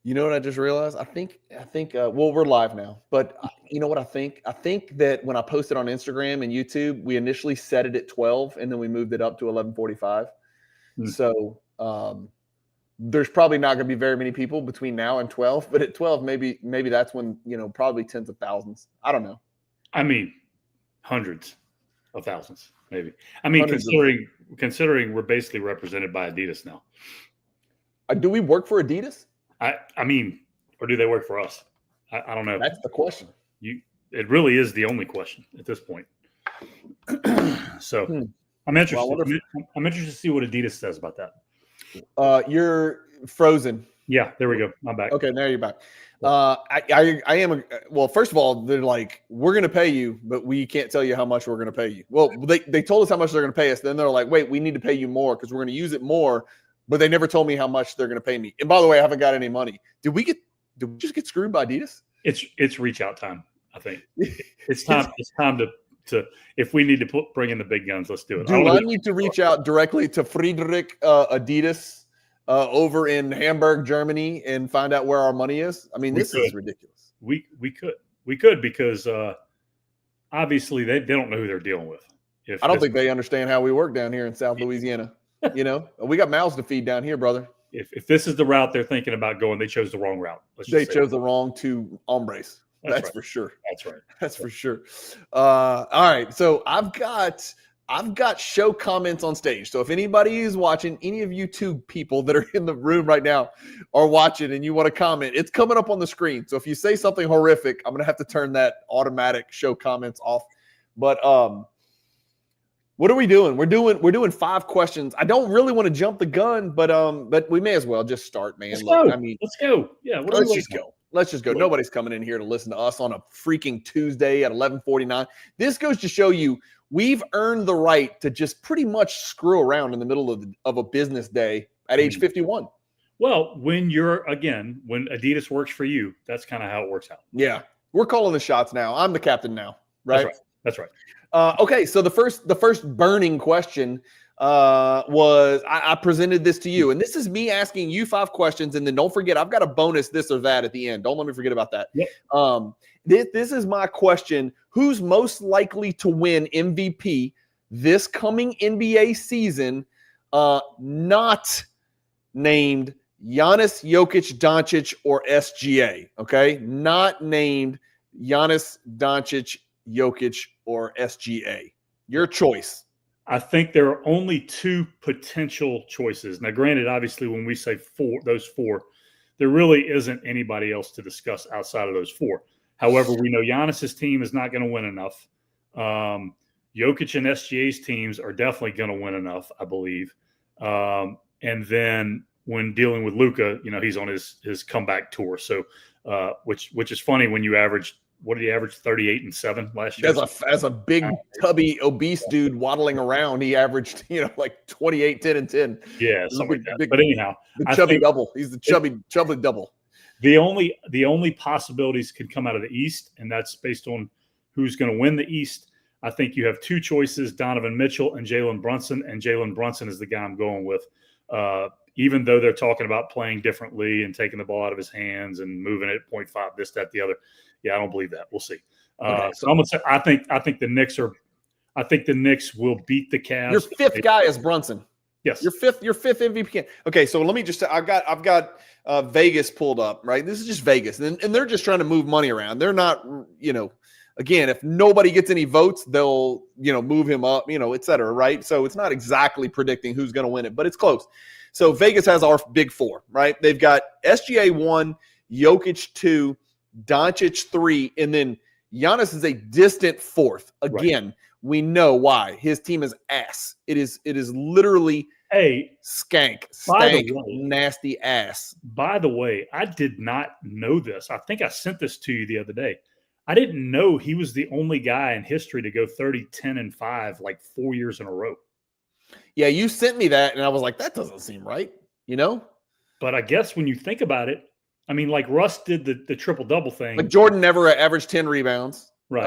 You know what I just realized? Well, we're live now, but you know what I think? I think that when I posted on Instagram and YouTube, we initially set it at 12 and then we moved it up to 11:45. Hmm. So, there's probably not going to be very many people between now and 12, but at 12, maybe that's when, probably tens of thousands. I don't know. I mean, hundreds of thousands, maybe. I mean, Hundreds considering we're basically represented by Adidas now. Do we work for Adidas? I mean, or do they work for us? I don't know. That's the question. It really is the only question at this point. So I'm interested. Well, I'm interested to see what Adidas says about that. You're frozen. Yeah, there we go. I'm back. Okay, now you're back. I am. Well, first of all, they're like, we're going to pay you, but we can't tell you how much we're going to pay you. Well, they told us how much they're going to pay us. Then they're like, wait, we need to pay you more because we're going to use it more. But they never told me how much they're going to pay me. And by the way, I haven't got any money. Did we just get screwed by Adidas? It's reach out time. I think it's time. It's time to if we need to bring in the big guns, let's do it. Do I need to reach out directly to Friedrich Adidas over in Hamburg, Germany, and find out where our money is? I mean, this is ridiculous. We could because obviously they don't know who they're dealing with. I don't think they understand how we work down here in South Louisiana. We got mouths to feed down here, brother. If this is the route they're thinking about going, they chose the wrong route. They chose the wrong two hombres. That's right. For sure. That's right. That's for sure. All right. So I've got show comments on stage. So if anybody is watching, any of you two people that are in the room right now are watching and you want to comment, it's coming up on the screen. So if you say something horrific, I'm going to have to turn that automatic show comments off. But what are we doing? We're doing 5 questions. I don't really want to jump the gun, but we may as well just start, man. Let's go. Let's go. Yeah, let's just go. Let's just go. Nobody's coming in here to listen to us on a freaking Tuesday at 11:49. This goes to show you we've earned the right to just pretty much screw around in the middle of a business day at age 51. Well, when Adidas works for you, that's kind of how it works out. Yeah, we're calling the shots now. I'm the captain now, right? That's right. Okay, so the first burning question was I presented this to you, and this is me asking you 5 questions, and then don't forget I've got a bonus this or that at the end. Don't let me forget about that. Yep. This is my question: who's most likely to win MVP this coming NBA season? Not named Giannis, Jokic, Doncic, or SGA. Okay, not named Giannis, Doncic, Jokic, or SGA. Your choice. I think there are only 2 potential choices. Now, granted, obviously, when we say those four, there really isn't anybody else to discuss outside of those 4. However, we know Giannis's team is not going to win enough. Jokic and SGA's teams are definitely going to win enough, I believe. And then when dealing with Luka, he's on his comeback tour. So, which is funny when you average. What did he average? 38 and 7 last year. As a big, tubby, obese dude waddling around, he averaged, like 28, 10, and 10. Yeah, something like that. But anyhow, the chubby double. He's the chubby double. The only possibilities could come out of the East, and that's based on who's going to win the East. I think you have 2 choices: Donovan Mitchell and Jalen Brunson. And Jalen Brunson is the guy I'm going with. Even though they're talking about playing differently and taking the ball out of his hands and moving it 0.5, this, that, the other. Yeah, I don't believe that. We'll see. Okay, so I'm gonna say I think the Knicks will beat the Cavs. Your 5th guy is Brunson. Yes. Your fifth MVP. Okay, so let me just say, I've got Vegas pulled up, right? This is just Vegas, and they're just trying to move money around. They're not, again, if nobody gets any votes, they'll, move him up, et cetera, right? So it's not exactly predicting who's going to win it, but it's close. So Vegas has our big 4, right? They've got SGA 1, Jokic 2, Doncic 3, and then Giannis is a distant 4th. Again, we know why. His team is ass. It is literally stank, nasty ass. By the way, I did not know this. I think I sent this to you the other day. I didn't know he was the only guy in history to go 30, 10, and 5 like 4 years in a row. Yeah, you sent me that, and I was like, that doesn't seem right, But I guess when you think about it, I mean, like Russ did the triple-double thing. Like Jordan never averaged 10 rebounds. Right.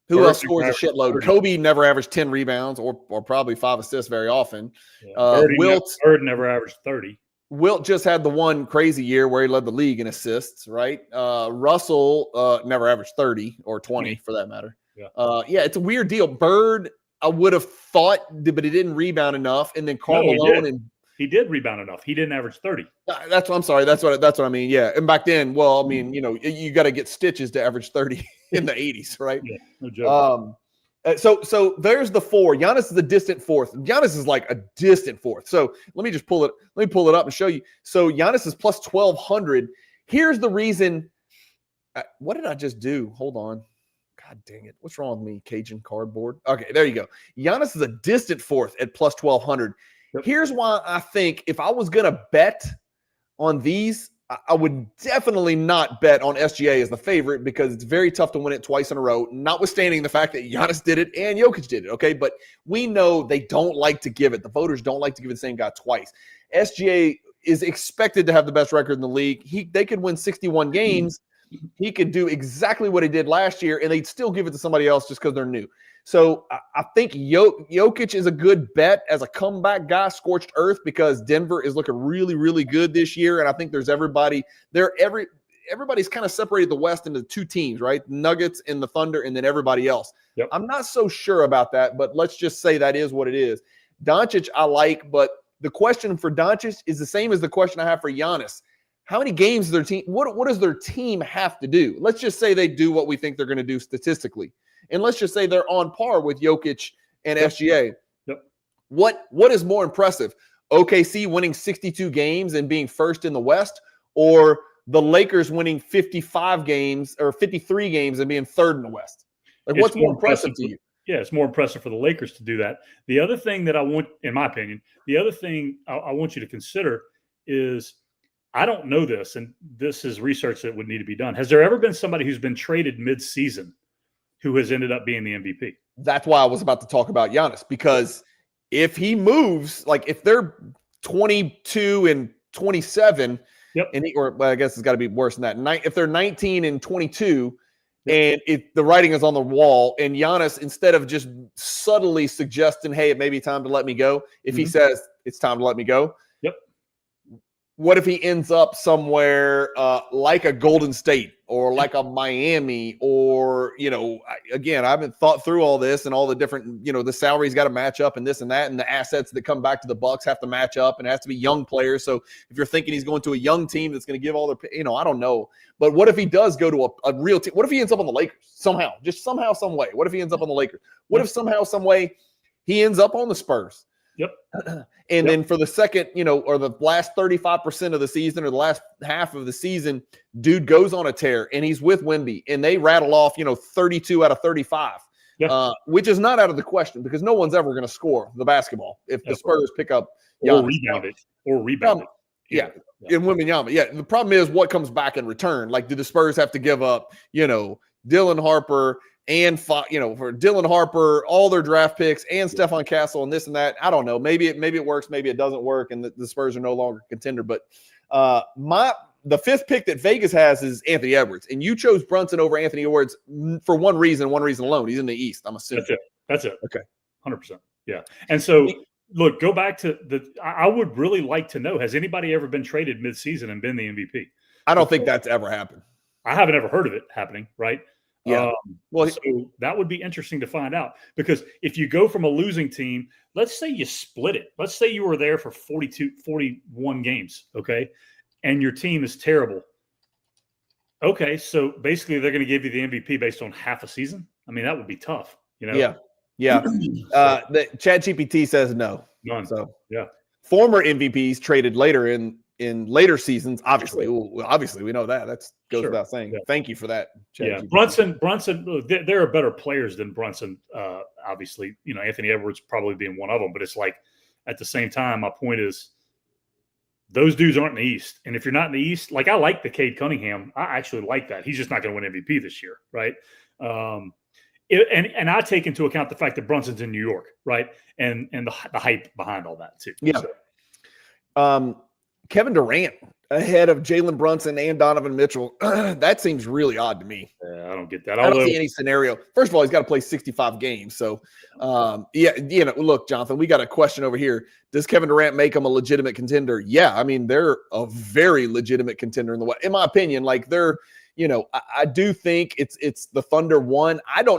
Who else scores a shitload? Kobe never averaged 10 rebounds or probably 5 assists very often. Bird never averaged 30. Wilt just had the one crazy year where he led the league in assists, right? Russell never averaged 30 or 20 for that matter. Yeah, it's a weird deal. Bird, I would have thought, but he didn't rebound enough. And then Karl Malone he did rebound enough. He didn't average 30. That's what I'm sorry. That's what I mean. Yeah. And back then, well, I mean, you got to get stitches to average 30 in the 80s, right? Yeah, no joke. So there's the 4. Giannis is a distant 4th. Giannis is like a distant 4th. So let me pull it up and show you. So Giannis is plus 1,200. Here's the reason. What did I just do? Hold on. God dang it. What's wrong with me? Cajun cardboard. Okay, there you go. Giannis is a distant 4th at plus 1,200. Yep. Here's why I think if I was going to bet on these, I would definitely not bet on SGA as the favorite because it's very tough to win it twice in a row, notwithstanding the fact that Giannis did it and Jokic did it, okay? But we know they don't like to give it. The voters don't like to give it the same guy twice. SGA is expected to have the best record in the league. They could win 61 games. He could do exactly what he did last year, and they'd still give it to somebody else just because they're new. So I think Jokic is a good bet as a comeback guy, scorched earth, because Denver is looking really, really good this year. And I think there's everybody's kind of separated the West into 2 teams, right? Nuggets and the Thunder, and then everybody else. Yep. I'm not so sure about that, but let's just say that is what it is. Doncic I like, but the question for Doncic is the same as the question I have for Giannis. How many games does their team? What does their team have to do? Let's just say they do what we think they're going to do statistically. And let's just say they're on par with Jokic and SGA. Yep. What is more impressive? OKC winning 62 games and being first in the West, or the Lakers winning 55 games or 53 games and being third in the West? Like, what's more impressive to you? Yeah, it's more impressive for the Lakers to do that. The other thing that I want, in my opinion, I want you to consider is, I don't know this, and this is research that would need to be done. Has there ever been somebody who's been traded mid-season who has ended up being the MVP? That's why I was about to talk about Giannis, because if he moves, like if they're 22 and 27, yep. And I guess it's got to be worse than that. If they're 19 and 22, and if the writing is on the wall, and Giannis, instead of just subtly suggesting, hey, it may be time to let me go, if he says it's time to let me go, what if he ends up somewhere like a Golden State or like a Miami, or, again, I haven't thought through all this and all the different, the salaries got to match up and this and that, and the assets that come back to the Bucks have to match up, and it has to be young players. So if you're thinking he's going to a young team that's going to give all their, I don't know. But what if he does go to a real team? What if he ends up on the Lakers somehow, just somehow, some way? What if he ends up on the Lakers? What if somehow, some way he ends up on the Spurs? Yep. And then for the second, or the last 35% of the season, or the last half of the season, dude goes on a tear and he's with Wemby and they rattle off, 32 out of 35, which is not out of the question because no one's ever going to score the basketball if the Spurs pick up or rebound it. Yeah. In Wembanyama. Yeah. The problem is what comes back in return. Like, do the Spurs have to give up, Dylan Harper and, for Dylan Harper, all their draft picks and Stephon Castle and this and that? I don't know. Maybe it works. Maybe it doesn't work. And the Spurs are no longer a contender. But the 5th pick that Vegas has is Anthony Edwards. And you chose Brunson over Anthony Edwards for one reason alone. He's in the East, I'm assuming. That's it. Okay. 100%. Yeah. And so, look, go back to I would really like to know, has anybody ever been traded midseason and been the MVP? I don't think that's ever happened. I haven't ever heard of it happening, right? Yeah. So that would be interesting to find out, because if you go from a losing team, let's say you split it. Let's say you were there for 41 games, okay, and your team is terrible. Okay, so basically they're going to give you the MVP based on half a season. I mean, that would be tough, Yeah. The ChatGPT says no. None. So yeah, former MVPs traded later in later seasons. Obviously, we know that. That goes without saying. Yeah. Thank you for that. Yeah, Brunson. There are better players than Brunson. Obviously, Anthony Edwards probably being one of them. But it's like, at the same time, my point is, those dudes aren't in the East. And if you're not in the East, like, I like the Cade Cunningham. I actually like that. He's just not going to win MVP this year, right? And I take into account the fact that Brunson's in New York, right? And the hype behind all that too. Yeah. So. Kevin Durant ahead of Jalen Brunson and Donovan Mitchell. That seems really odd to me. I don't get that. I don't see any scenario. First of all, he's got to play 65 games. So, look, Jonathan, we got a question over here. Does Kevin Durant make him a legitimate contender? Yeah, I mean, they're a very legitimate contender in the West. In my opinion, like they're, I do think it's the Thunder one. I know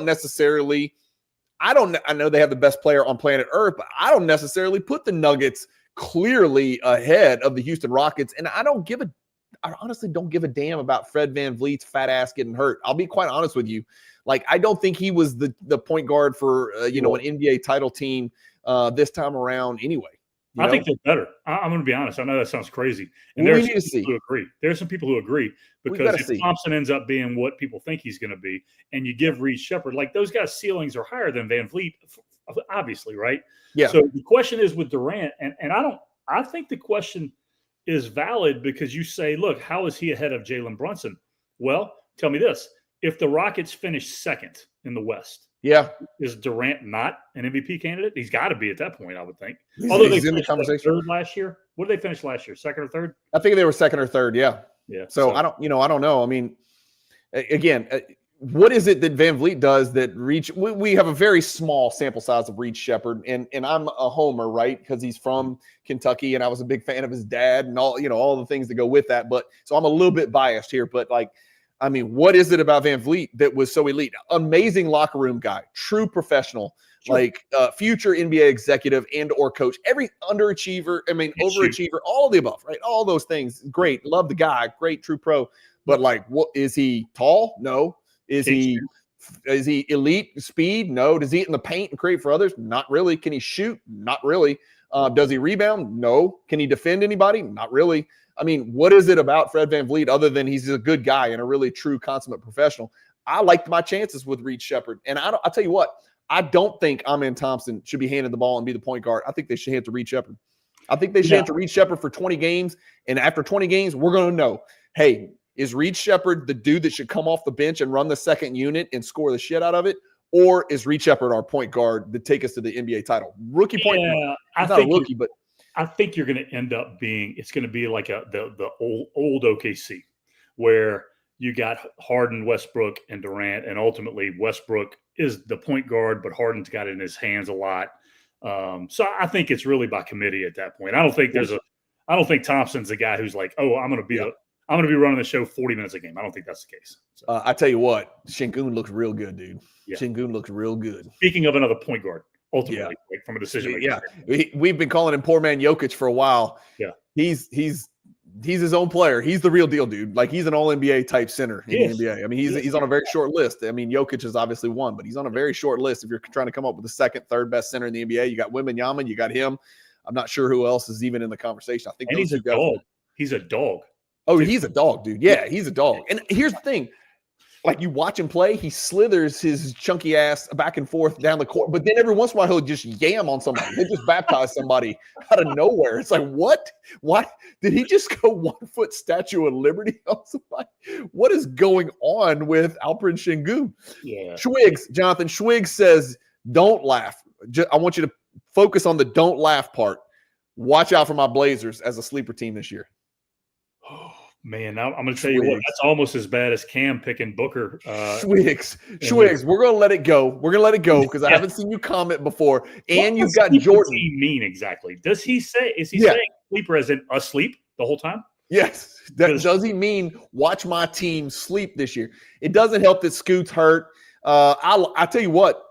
they have the best player on planet Earth, but I don't necessarily put the Nuggets clearly ahead of the Houston Rockets. And I honestly don't give a damn about Fred VanVleet's fat ass getting hurt. I'll be quite honest with you. Like, I don't think he was the point guard for, an NBA title team this time around anyway. I think they're better. I'm going to be honest. I know that sounds crazy. And we there's need to see. Who agree. There's some people who agree because if Thompson ends up being what people think he's going to be, and you give Reed Shepherd, like those guys' ceilings are higher than VanVleet, obviously, right? Yeah. So the question is with Durant, and I think the question is valid because you say, look, how is he ahead of Jalen Brunson? Well, tell me this. If the Rockets finish second in the West, is Durant not an MVP candidate? He's got to be at that point, I would think. Although he's in the conversation. Third last year. What did they finish last year? Second or third? I think they were second or third. Yeah. Yeah. So I don't know. I mean, again, what is it that VanVleet does that we have a very small sample size of Reed Shepherd, and I'm a homer, right? Because he's from Kentucky and I was a big fan of his dad and all the things that go with that. But so I'm a little bit biased here, but I mean, what is it about VanVleet that was so elite? Amazing locker room guy, true professional, future NBA executive and or coach, every underachiever, overachiever, all of the above, right? All those things. Great. Love the guy. Great, true pro. But what is he tall? No. Is he elite speed? No. Does he eat in the paint and create for others? Not really. Can he shoot? Not really. Does he rebound? No. Can he defend anybody? Not really. I mean, what is it about Fred VanVleet other than he's a good guy and a really true consummate professional? I liked my chances with Reed Shepherd. And I'll tell you what, I don't think Amen Thompson should be handed the ball and be the point guard. I think they should hand it to Reed Shepherd. I think they should hand it to Reed Shepherd for 20 games. And after 20 games, we're going to know, hey, is Reed Shepherd the dude that should come off the bench and run the second unit and score the shit out of it? Or is Reed Shepherd our point guard that take us to the NBA title? Rookie point guard. I think you're going to end up it's going to be like the old OKC where you got Harden, Westbrook, and Durant, and ultimately Westbrook is the point guard, but Harden's got it in his hands a lot. So I think it's really by committee at that point. I don't think Thompson's the guy who's like, oh, I'm going to be running the show 40 minutes a game. I don't think that's the case. So. I tell you what, Şengün looks real good, dude. Yeah. Şengün looks real good. Speaking of another point guard. Ultimately, from a decision making. Yeah, we've been calling him poor man Jokic for a while. Yeah, he's his own player. He's the real deal, dude. Like, he's an all NBA type center in the NBA. I mean, he's on a very short list. I mean, Jokic is obviously one, but he's on a very short list. If you're trying to come up with the second, third best center in the NBA, you got Wembanyama, you got him. I'm not sure who else is even in the conversation. I think he's a dog. He's a dog. Oh, he's a dog, dude. Yeah, he's a dog. And here's the thing. Like, you watch him play, he slithers his chunky ass back and forth down the court. But then every once in a while, he'll just yam on somebody. He'll just baptize somebody out of nowhere. It's like, what? Why did he just go 1 foot Statue of Liberty on somebody? What is going on with Alperen Şengün? Yeah. Jonathan Schwiggs says, don't laugh. I want you to focus on the don't laugh part. Watch out for my Blazers as a sleeper team this year. Man, now I'm going to tell you what, that's almost as bad as Cam picking Booker. Schwiggs, we're going to let it go. We're going to let it go because I haven't seen you comment before. And you've got Jordan. What does he mean exactly? Is he saying sleeper as in asleep the whole time? Yes. Does he mean watch my team sleep this year? It doesn't help that Scoot's hurt. I'll tell you what,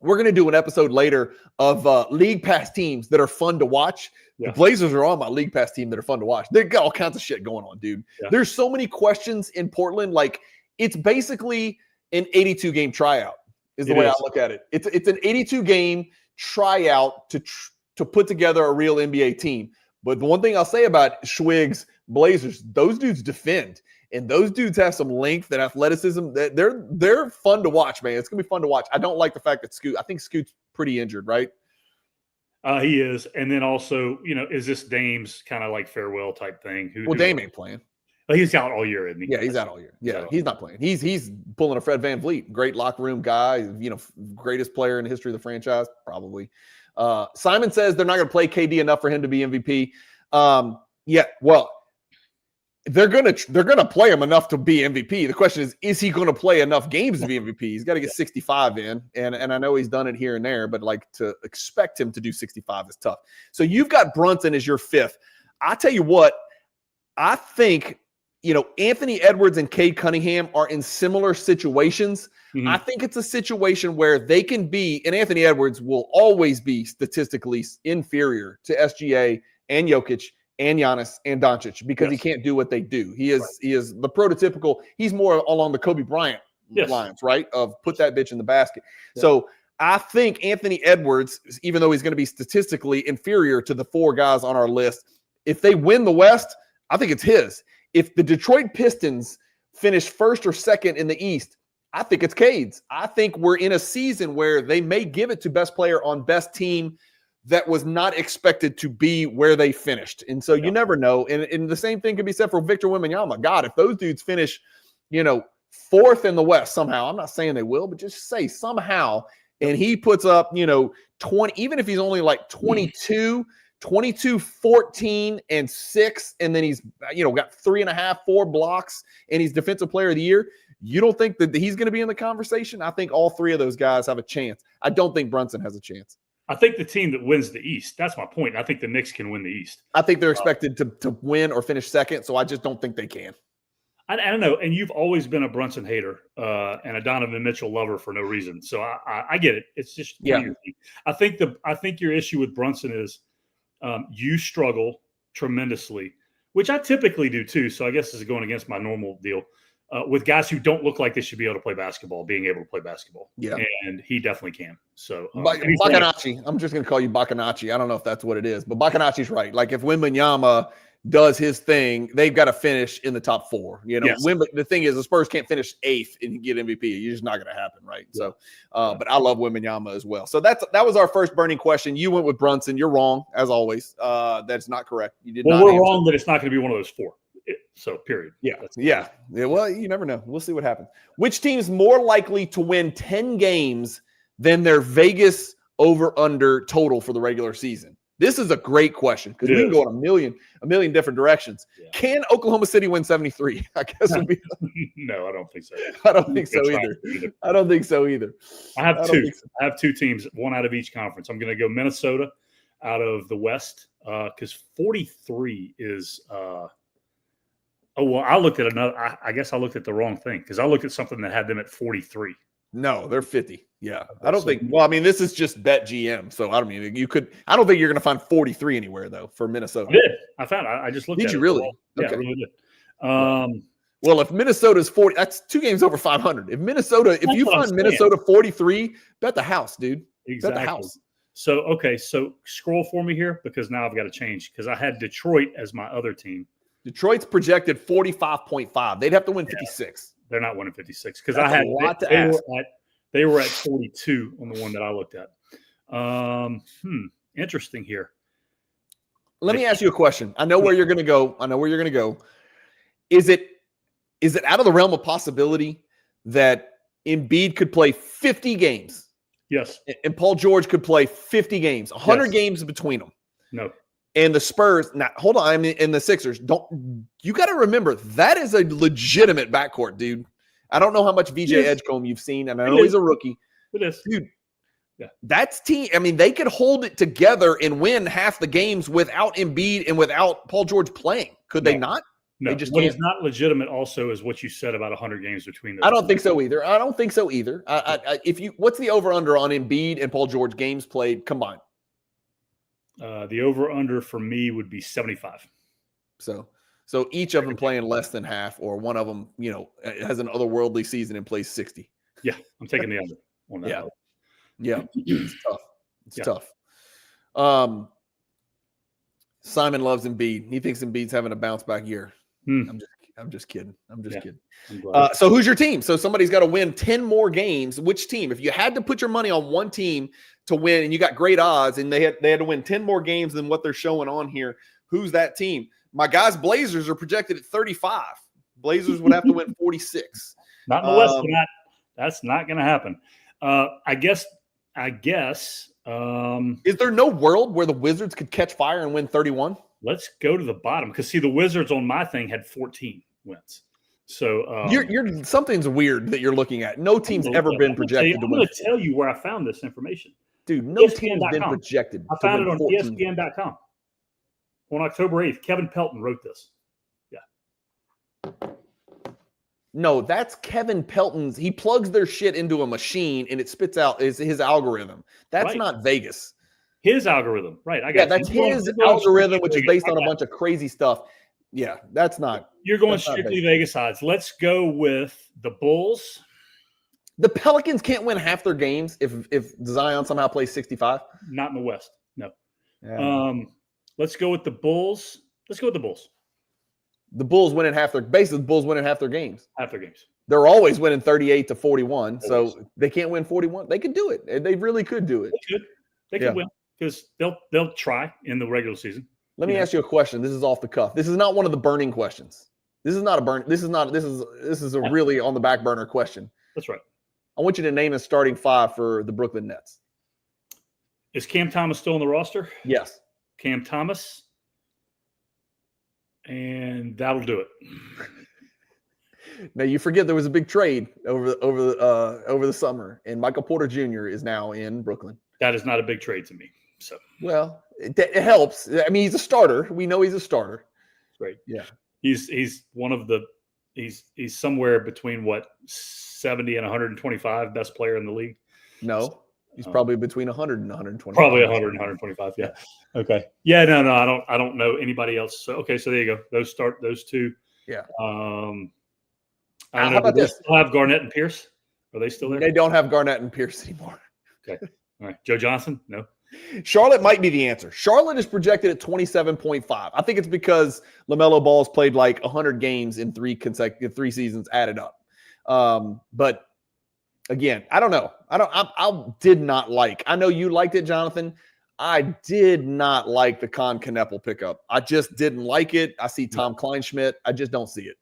we're going to do an episode later of League Pass teams that are fun to watch. The Blazers are on my League Pass team that are fun to watch. They've got all kinds of shit going on, dude. Yeah. There's so many questions in Portland. Like, it's basically an 82-game tryout is the way I look at it. It's an 82-game tryout to put together a real NBA team. But the one thing I'll say about Schwiggs Blazers, those dudes defend. And those dudes have some length and athleticism. They're fun to watch, man. It's going to be fun to watch. I don't like the fact that I think Scoot's pretty injured, right? He is. And then also, is this Dame's kind of like farewell type thing? Dame ain't playing. Well, he's out all year, isn't he? Yeah, he's out all year. Yeah, he's not playing. He's pulling a Fred VanVleet. Great locker room guy, greatest player in the history of the franchise, probably. Simon says they're not going to play KD enough for him to be MVP. Yeah, well, they're gonna play him enough to be MVP. The question is he gonna play enough games to be MVP? He's got to get 65 in, and I know he's done it here and there, but like to expect him to do 65 is tough. So you've got Brunson as your fifth. I tell you what, I think Anthony Edwards and Cade Cunningham are in similar situations. Mhm. I think it's a situation where they can be, and Anthony Edwards will always be statistically inferior to SGA and Jokic and Giannis and Doncic because he can't do what they do. He is the prototypical. He's more along the Kobe Bryant lines, right? Of put that bitch in the basket. Yeah. So I think Anthony Edwards, even though he's going to be statistically inferior to the four guys on our list, if they win the West, I think it's his. If the Detroit Pistons finish first or second in the East, I think it's Cade's. I think we're in a season where they may give it to best player on best team that was not expected to be where they finished. And so you never know. And the same thing can be said for Victor Wembanyama. God, if those dudes finish, fourth in the West somehow, I'm not saying they will, but just say somehow, and he puts up, 20, even if he's only like 22, 14, and 6, and then he's, got 3.5, 4 blocks, and he's defensive player of the year. You don't think that he's going to be in the conversation? I think all three of those guys have a chance. I don't think Brunson has a chance. I think the team that wins the East, that's my point. I think the Knicks can win the East. I think they're expected to win or finish second, so I just don't think they can. I don't know. And you've always been a Brunson hater and a Donovan Mitchell lover for no reason. So I get it. It's just I think your issue with Brunson is you struggle tremendously, which I typically do too. So I guess this is going against my normal deal. With guys who don't look like they should be able to play basketball, being able to play basketball. Yeah. And he definitely can. So Baccanacci, I'm just going to call you Baccanacci. I don't know if that's what it is, but Baccanacci's right. Like if Wembanyama does his thing, they've got to finish in the top 4. The thing is the Spurs can't finish 8th and get MVP. It's just not going to happen, right? Yeah. So, but I love Wembanyama as well. So that was our first burning question. You went with Brunson. You're wrong, as always. That's not correct. You did not. Well, we're wrong that it's not going to be one of those 4. So, period. Yeah. Well, you never know. We'll see what happens. Which team's more likely to win 10 games than their Vegas over/under total for the regular season? This is a great question because we can go in a million different directions. Yeah. Can Oklahoma City win 73? I guess would be. No, I don't think so. I don't think so either. I don't think so either. I have two. I have 2 teams, one out of each conference. I'm going to go Minnesota out of the West because 43 is. I looked at another. I guess I looked at the wrong thing because I looked at something that had them at 43. No, they're 50. Yeah, I don't think. Well, I mean, this is just BetGM, so I don't mean you could. I don't think you're going to find 43 anywhere though for Minnesota. I did. I found. I just looked. Did at you it really? Yeah, okay. I really did. Well, if Minnesota's 40, that's 2 games over 500. If you find Minnesota 43, bet the house, dude. Exactly. Bet the house. So scroll for me here because now I've got to change because I had Detroit as my other team. Detroit's projected 45.5. They'd have to win 56. They're not winning 56 because I had a lot to ask. They were at 42 on the one that I looked at. Interesting here. Let me ask you a question. I know where you're going to go. Is it out of the realm of possibility that Embiid could play 50 games? Yes. And Paul George could play 50 games, 100 games between them. No. And the Spurs, now hold on, I mean, and the Sixers, you got to remember that is a legitimate backcourt, dude. I don't know how much VJ Edgecombe you've seen, and I know he's a rookie. It is. Dude, that's team. I mean, they could hold it together and win half the games without Embiid and without Paul George playing. Could they not? No, they just what is not legitimate also is what you said about 100 games between them. I don't think so either. What's the over-under on Embiid and Paul George games played combined? The over-under for me would be 75. So each of them playing less than half, or one of them, has an otherworldly season and plays 60. Yeah, I'm taking the under on that. Yeah, it's tough. It's tough. Simon loves Embiid. He thinks Embiid's having a bounce back year. I'm just kidding. Kidding. So who's your team? So somebody's got to win 10 more games. Which team? If you had to put your money on one team to win, and you got great odds, and they had to win 10 more games than what they're showing on here, who's that team? My guys, Blazers are projected at 35. Blazers would have to win 46. Not in the West. That's not going to happen. I guess. Is there no world where the Wizards could catch fire and win 31? let's go to the bottom because see, the Wizards on my thing had 14 wins. So you're something's weird that you're looking at. No team's ever been projected to win. I'm going to tell you where I found this information. Dude, no team's been projected. I found it on ESPN.com on October 8th. Kevin Pelton wrote this. No, that's Kevin Pelton's. He plugs their shit into a machine and it spits out his algorithm. That's not Vegas. His algorithm, right? I got that's his algorithm, which is based on a bunch of crazy stuff. Yeah, that's not. You're going strictly Vegas odds. Let's go with the Bulls. The Pelicans can't win half their games if Zion somehow plays 65. Not in the West, no. Yeah. Let's go with the Bulls. Let's go with the Bulls. The Bulls winning half their basically the Bulls winning half their games. Half their games. They're always winning 38-41. So they can't win 41. They could do it. They really could do it. They could win because they'll try in the regular season. Let me ask you a question. This is off the cuff. This is not one of the burning questions. This is not a burn. This is a really on the back burner question. That's right. I want you to name a starting five for the Brooklyn Nets. Is Cam Thomas still on the roster? Yes. Cam Thomas. And that'll do it. Now you forget there was a big trade over the summer, and Michael Porter Jr. is now in Brooklyn. That is not a big trade to me. So it helps. I mean, he's a starter. We know he's a starter. Right. Yeah. He's one of the he's somewhere between 70 and 125 best player in the league. No. He's probably between 100 and 125. Probably 100 and 125. Yeah. Okay. Yeah. No. I don't know anybody else. So okay. So there you go. Those two. Yeah. I don't know. Do they still have Garnett and Pierce? Are they still there? They don't have Garnett and Pierce anymore. Okay. All right. Joe Johnson? No. Charlotte might be the answer. Charlotte is projected at 27.5. I think it's because LaMelo Ball's played like 100 games in three seasons added up. But again, I don't know. I did not like. I know you liked it, Jonathan. I did not like the Con Kneppel pickup. I just didn't like it. I see Tom Kleinschmidt. I just don't see it.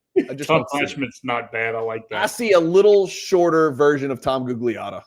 Tom Kleinschmidt's not bad. I like that. I see a little shorter version of Tom Gugliotta.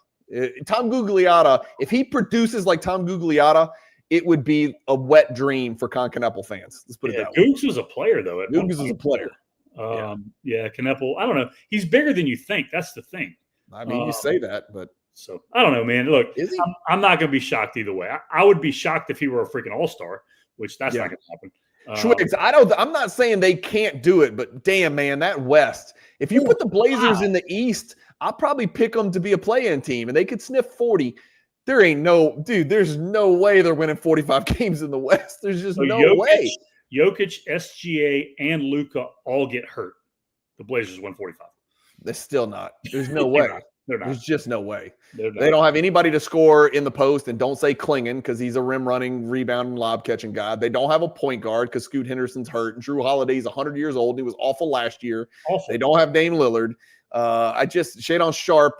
Tom Gugliotta, if he produces like Tom Gugliotta, it would be a wet dream for Con Kneppel fans. Let's put it that way. Googs was a player, though. Googs was a player. Kneppel. I don't know. He's bigger than you think. That's the thing. I mean, you say that, but so I don't know, man. Look, is he? I'm not going to be shocked either way. I would be shocked if he were a freaking all-star, which that's not going to happen. Schwiggs, I'm not saying they can't do it, but damn, man, that West. If you put the Blazers in the East, I'll probably pick them to be a play-in team, and they could sniff 40. There's no way they're winning 45 games in the West. There's just no way. Jokic, SGA, and Luka all get hurt. The Blazers win 45. They're still not. There's no way. They're not. There's just no way. They don't have anybody to score in the post, and don't say Klingon because he's a rim-running, rebounding, lob-catching guy. They don't have a point guard because Scoot Henderson's hurt, and Drew Holiday's 100 years old, and he was awful last year. Awful. They don't have Dame Lillard. Shadon Sharp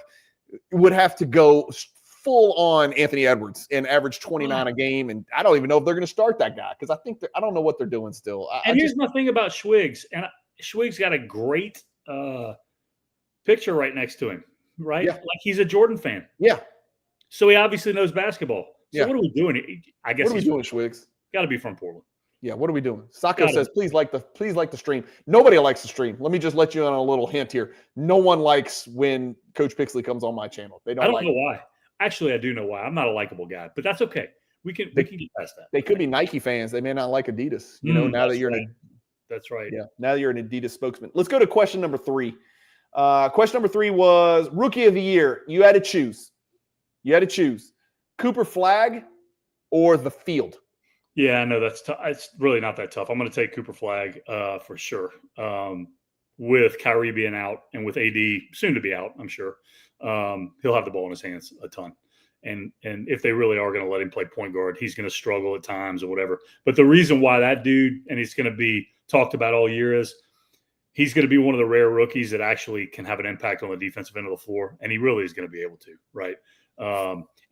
would have to go full on Anthony Edwards and average 29 a game, and I don't even know if they're going to start that guy because I don't know what they're doing still. Here's my thing about Schwiggs, and Schwiggs got a great picture right next to him. Right? Yeah. Like he's a Jordan fan. Yeah. So he obviously knows basketball. So what are we doing? I guess what are we doing, Schwiggs? Got to be from Portland. Yeah, what are we doing? Sacco says, please like the stream. Nobody likes the stream. Let me just let you on a little hint here. No one likes when Coach Pixley comes on my channel. They don't. I don't know why. Actually, I do know why. I'm not a likable guy, but that's okay. We can get past that. They could be Nike fans. They may not like Adidas. Now that you're that's right. Yeah. Now that you're an Adidas spokesman. Let's go to question number 3. Question number 3 was Rookie of the Year. You had to choose. Cooper Flagg or the Field. Yeah, I know that's tough. It's really not that tough. I'm going to take Cooper Flagg for sure. With Kyrie being out and with AD soon to be out, I'm sure he'll have the ball in his hands a ton. And if they really are going to let him play point guard, he's going to struggle at times or whatever. But the reason why that dude, and he's going to be talked about all year, is he's going to be one of the rare rookies that actually can have an impact on the defensive end of the floor, and he really is going to be able to, right?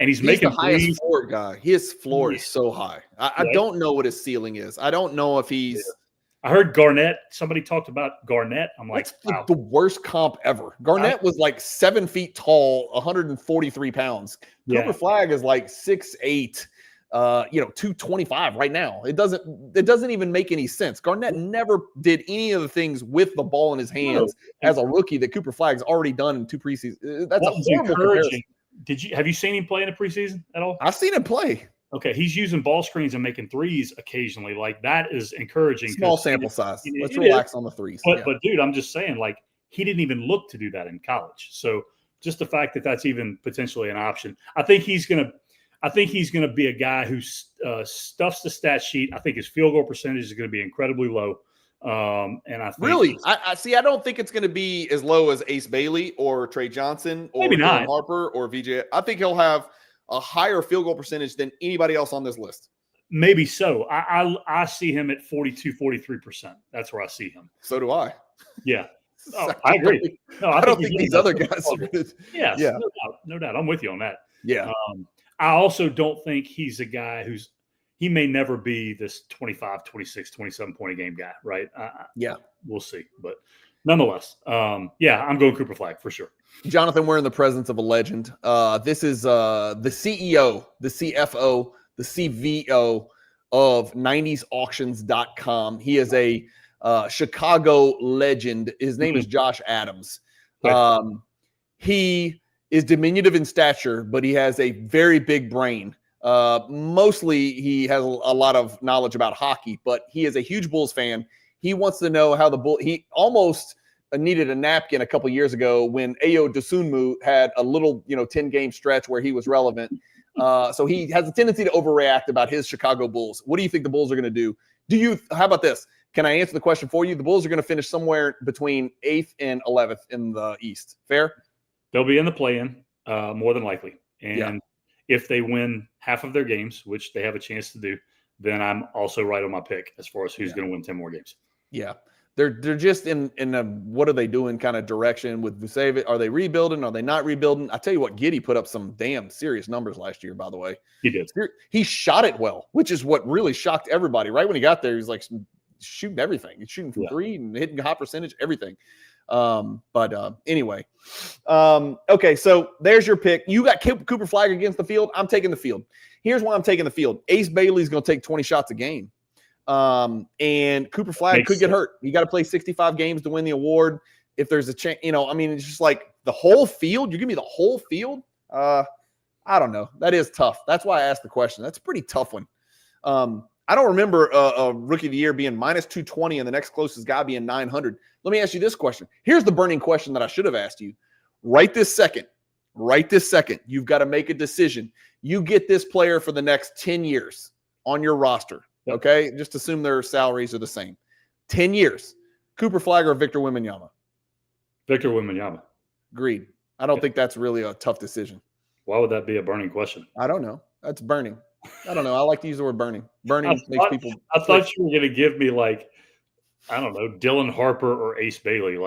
And he's making the highest floor guy. His floor is so high. I don't know what his ceiling is. I don't know if he's. I heard Garnett. Somebody talked about Garnett. I'm like, wow. The worst comp ever. Garnett was like 7 feet tall, 143 pounds. Cooper Flagg is like 6'8", 225 right now. It doesn't even make any sense. Garnett never did any of the things with the ball in his hands as a rookie that Cooper Flagg's already done in 2 preseasons. That's a horrible comparison. Have you seen him play in the preseason at all? I've seen him play. Okay, he's using ball screens and making threes occasionally. Like, that is encouraging. Small sample size. Let's relax on the threes. But dude, I'm just saying, like, he didn't even look to do that in college. So just the fact that that's even potentially an option, I think he's gonna be a guy who stuffs the stat sheet. I think his field goal percentage is going to be incredibly low. And I think I don't think it's going to be as low as Ace Bailey or Trey Johnson or Dylan Harper or VJ. I think he'll have a higher field goal percentage than anybody else on this list. Maybe so. I see him at 42, 43%. That's where I see him. So do I. Yeah. Oh, I agree. No, I don't think these other guys are good. Yeah. No doubt. I'm with you on that. Yeah. I also don't think he's a guy he may never be this 25, 26, 27 point a game guy, right? We'll see. But nonetheless, I'm going Cooper Flagg for sure. Jonathan, we're in the presence of a legend. This is the CEO, the CFO, the CVO of 90sauctions.com. He is a Chicago legend. His name is Josh Adams. He is diminutive in stature, but he has a very big brain. Mostly he has a lot of knowledge about hockey, but he is a huge Bulls fan. He wants to know how he almost needed a napkin a couple years ago when Ayo Dosunmu had a little, 10-game stretch where he was relevant. So he has a tendency to overreact about his Chicago Bulls. What do you think the Bulls are going to do? How about this? Can I answer the question for you? The Bulls are going to finish somewhere between 8th and 11th in the East. Fair? They'll be in the play-in, more than likely. And if they win half of their games, which they have a chance to do, then I'm also right on my pick as far as who's going to win 10 more games. Yeah. They're just in a what are they doing kind of direction with Vucevic. Are they rebuilding? Are they not rebuilding? I tell you what, Giddey put up some damn serious numbers last year, by the way. He did. He shot it well, which is what really shocked everybody. Right when he got there, he was like shooting everything. He's shooting from 3 and hitting high percentage, everything. Anyway. Okay, so there's your pick. You got Cooper Flagg against the field. I'm taking the field. Here's why I'm taking the field. Ace Bailey's going to take 20 shots a game. And Cooper Flagg could get hurt. You got to play 65 games to win the award. If there's a chance, it's just like the whole field. You're giving me the whole field. I don't know. That is tough. That's why I asked the question. That's a pretty tough one. I don't remember a rookie of the year being minus 220 and the next closest guy being 900. Let me ask you this question. Here's the burning question that I should have asked you. Right this second, you've got to make a decision. You get this player for the next 10 years on your roster. Okay, just assume their salaries are the same. 10 years. Cooper Flagg or Victor Wembanyama? Victor Wembanyama. Agreed. I don't think that's really a tough decision. Why would that be a burning question? I don't know. That's burning. I don't know. I like to use the word burning. Burning makes people. I thought you were going to give me Dylan Harper or Ace Bailey.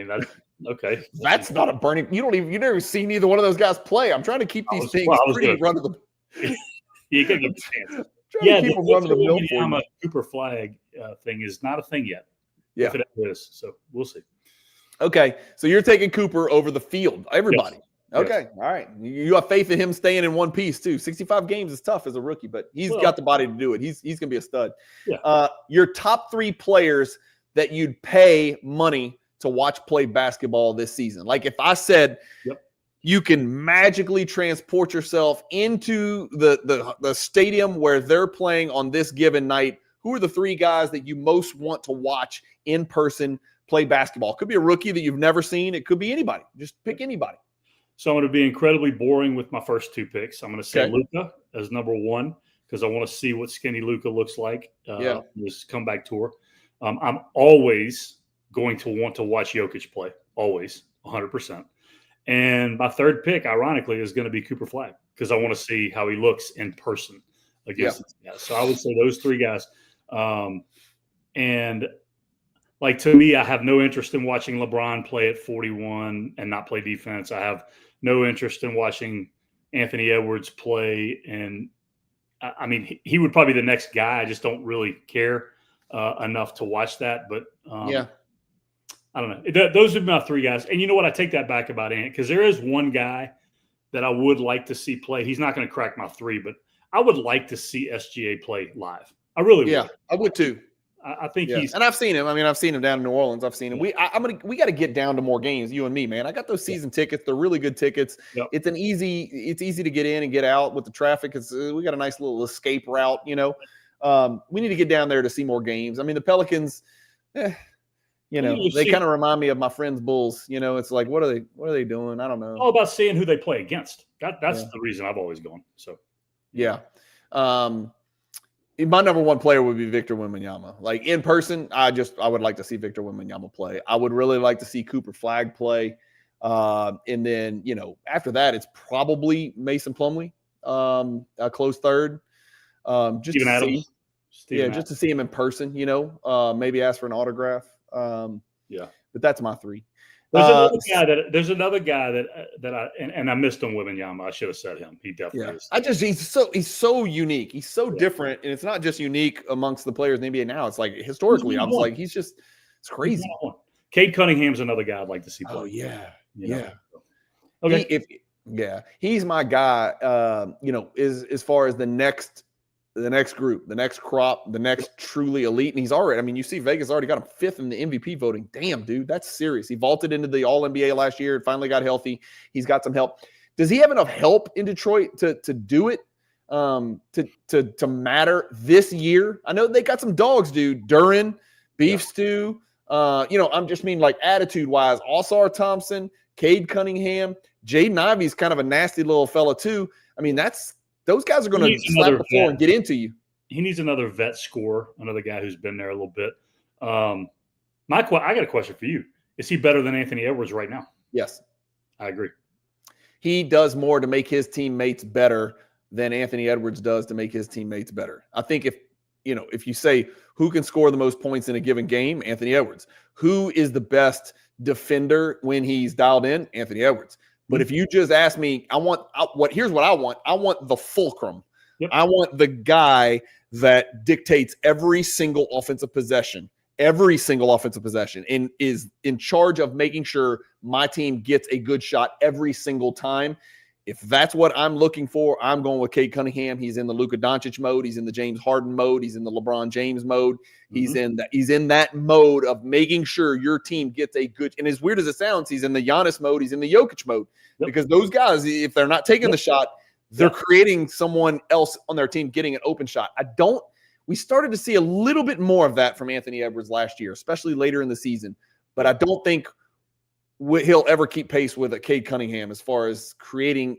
That's okay. That's not a burning. You never seen either one of those guys play. I'm trying to keep these things pretty run to the. You can get a chance. The Cooper Flagg thing is not a thing yet. Yeah, if it is, so we'll see. Okay, so you're taking Cooper over the field. Everybody. Yes. Okay, yes. All right. You have faith in him staying in one piece too. 65 games is tough as a rookie, but he's got the body to do it. He's gonna be a stud. Yeah. Your top 3 players that you'd pay money to watch play basketball this season. Like if I said. Yep. You can magically transport yourself into the stadium where they're playing on this given night. Who are the 3 guys that you most want to watch in person play basketball? Could be a rookie that you've never seen. It could be anybody. Just pick anybody. So I'm going to be incredibly boring with my first 2 picks. I'm going to say Luka as number 1 because I want to see what skinny Luka looks like. This comeback tour. I'm always going to want to watch Jokic play. Always, 100%. And my 3rd pick, ironically, is going to be Cooper Flagg because I want to see how he looks in person against these guys. So I would say those 3 guys. And to me, I have no interest in watching LeBron play at 41 and not play defense. I have no interest in watching Anthony Edwards play. And he would probably be the next guy. I just don't really care enough to watch that. But I don't know. Those would be my 3 guys. And you know what? I take that back about Ant because there is one guy that I would like to see play. He's not going to crack my 3, but I would like to see SGA play live. I really Yeah, would. I would too. I think Yeah, he's and I've seen him. I mean, I've seen him down in New Orleans. I've seen him. We got to get down to more games. You and me, man. I got those season tickets. They're really good tickets. Yep. It's easy to get in and get out with the traffic. We got a nice little escape route. You know, we need to get down there to see more games. I mean, the Pelicans, you know, they kind of remind me of my friends Bulls. You know, it's like what are they doing? I don't know. All about seeing who they play against. That's the reason I've always gone. So yeah. My number one player would be Victor Wembanyama. Like in person, I would like to see Victor Wembanyama play. I would really like to see Cooper Flagg play. And then, you know, after that, it's probably Mason Plumlee, a close third. Just Steven Adams. Just to see him in person, you know, maybe ask for an autograph. But that's my three. There's another guy that I missed on Wembanyama. I should have said him. He definitely is. He's so unique. He's so different, and it's not just unique amongst the players in the NBA now. It's like historically, I was like, it's crazy. Cade Cunningham's another guy I'd like to see play. Oh yeah, Okay. He's my guy. You know, as far as the next group, the next crop, the next truly elite. And he's already, I mean, you see Vegas already got him 5th in the MVP voting. Damn, dude, that's serious. He vaulted into the All-NBA last year and finally got healthy. He's got some help. Does he have enough help in Detroit to do it, to matter this year? I know they got some dogs, dude. Duren, Beef Stew. You know, I'm just mean like attitude-wise. Ausar Thompson, Cade Cunningham, Jaden Ivey's kind of a nasty little fella too. I mean, those guys are going to slap the floor and get into you. He needs another vet scorer, another guy who's been there a little bit. I got a question for you. Is he better than Anthony Edwards right now? Yes. I agree. He does more to make his teammates better than Anthony Edwards does to make his teammates better. I think if you say who can score the most points in a given game, Anthony Edwards. Who is the best defender when he's dialed in? Anthony Edwards. But if you just ask me, here's what I want. I want the fulcrum. Yep. I want the guy that dictates every single offensive possession, and is in charge of making sure my team gets a good shot every single time. If that's what I'm looking for, I'm going with Cade Cunningham. He's in the Luka Doncic mode. He's in the James Harden mode. He's in the LeBron James mode. He's in that mode of making sure your team gets a good. And as weird as it sounds, he's in the Giannis mode. He's in the Jokic mode because those guys, if they're not taking the shot, they're creating someone else on their team getting an open shot. We started to see a little bit more of that from Anthony Edwards last year, especially later in the season. But I don't think he'll ever keep pace with a Cade Cunningham as far as creating,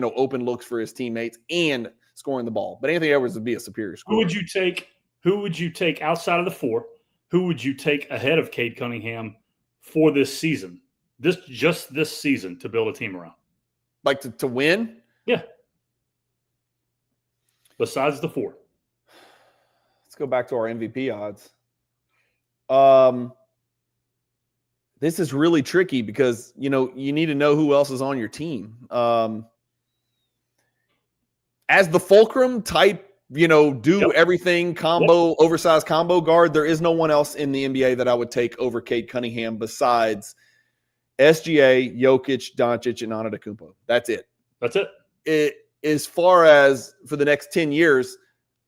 open looks for his teammates and scoring the ball. But Anthony Edwards would be a superior scorer. Who would you take outside of the 4? Who would you take ahead of Cade Cunningham for this season? This season to build a team around. Like to win? Yeah. Besides the 4. Let's go back to our MVP odds. This is really tricky because, you need to know who else is on your team. As the fulcrum type, everything combo, oversized combo guard, there is no one else in the NBA that I would take over Cade Cunningham besides SGA, Jokic, Doncic, and Antetokounmpo. That's it. As far as for the next 10 years,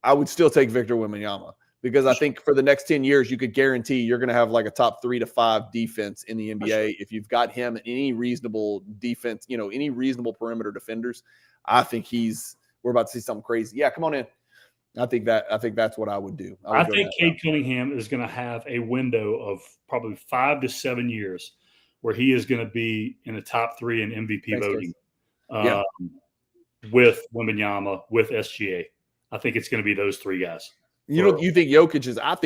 I would still take Victor Wembanyama because I think for the next 10 years, you could guarantee you're going to have like a top 3 to 5 defense in the NBA. If you've got him and any reasonable defense, any reasonable perimeter defenders, I think we're about to see something crazy. Yeah, come on in. I think that's what I would do. I think Cade Cunningham is going to have a window of probably 5 to 7 years where he is going to be in the top 3 in MVP voting with Wembanyama, with SGA. I think it's going to be those 3 guys. You think Jokic is? I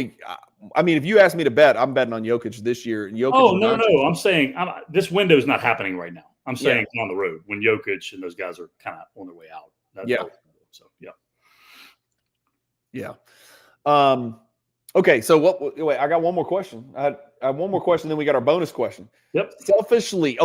mean, if you ask me to bet, I'm betting on Jokic this year. No. I'm saying this window is not happening right now. I'm saying on the road when Jokic and those guys are kind of on their way out. Okay. So wait, I got one more question. I have one more question. Then we got our bonus question. Yep. Selfishly,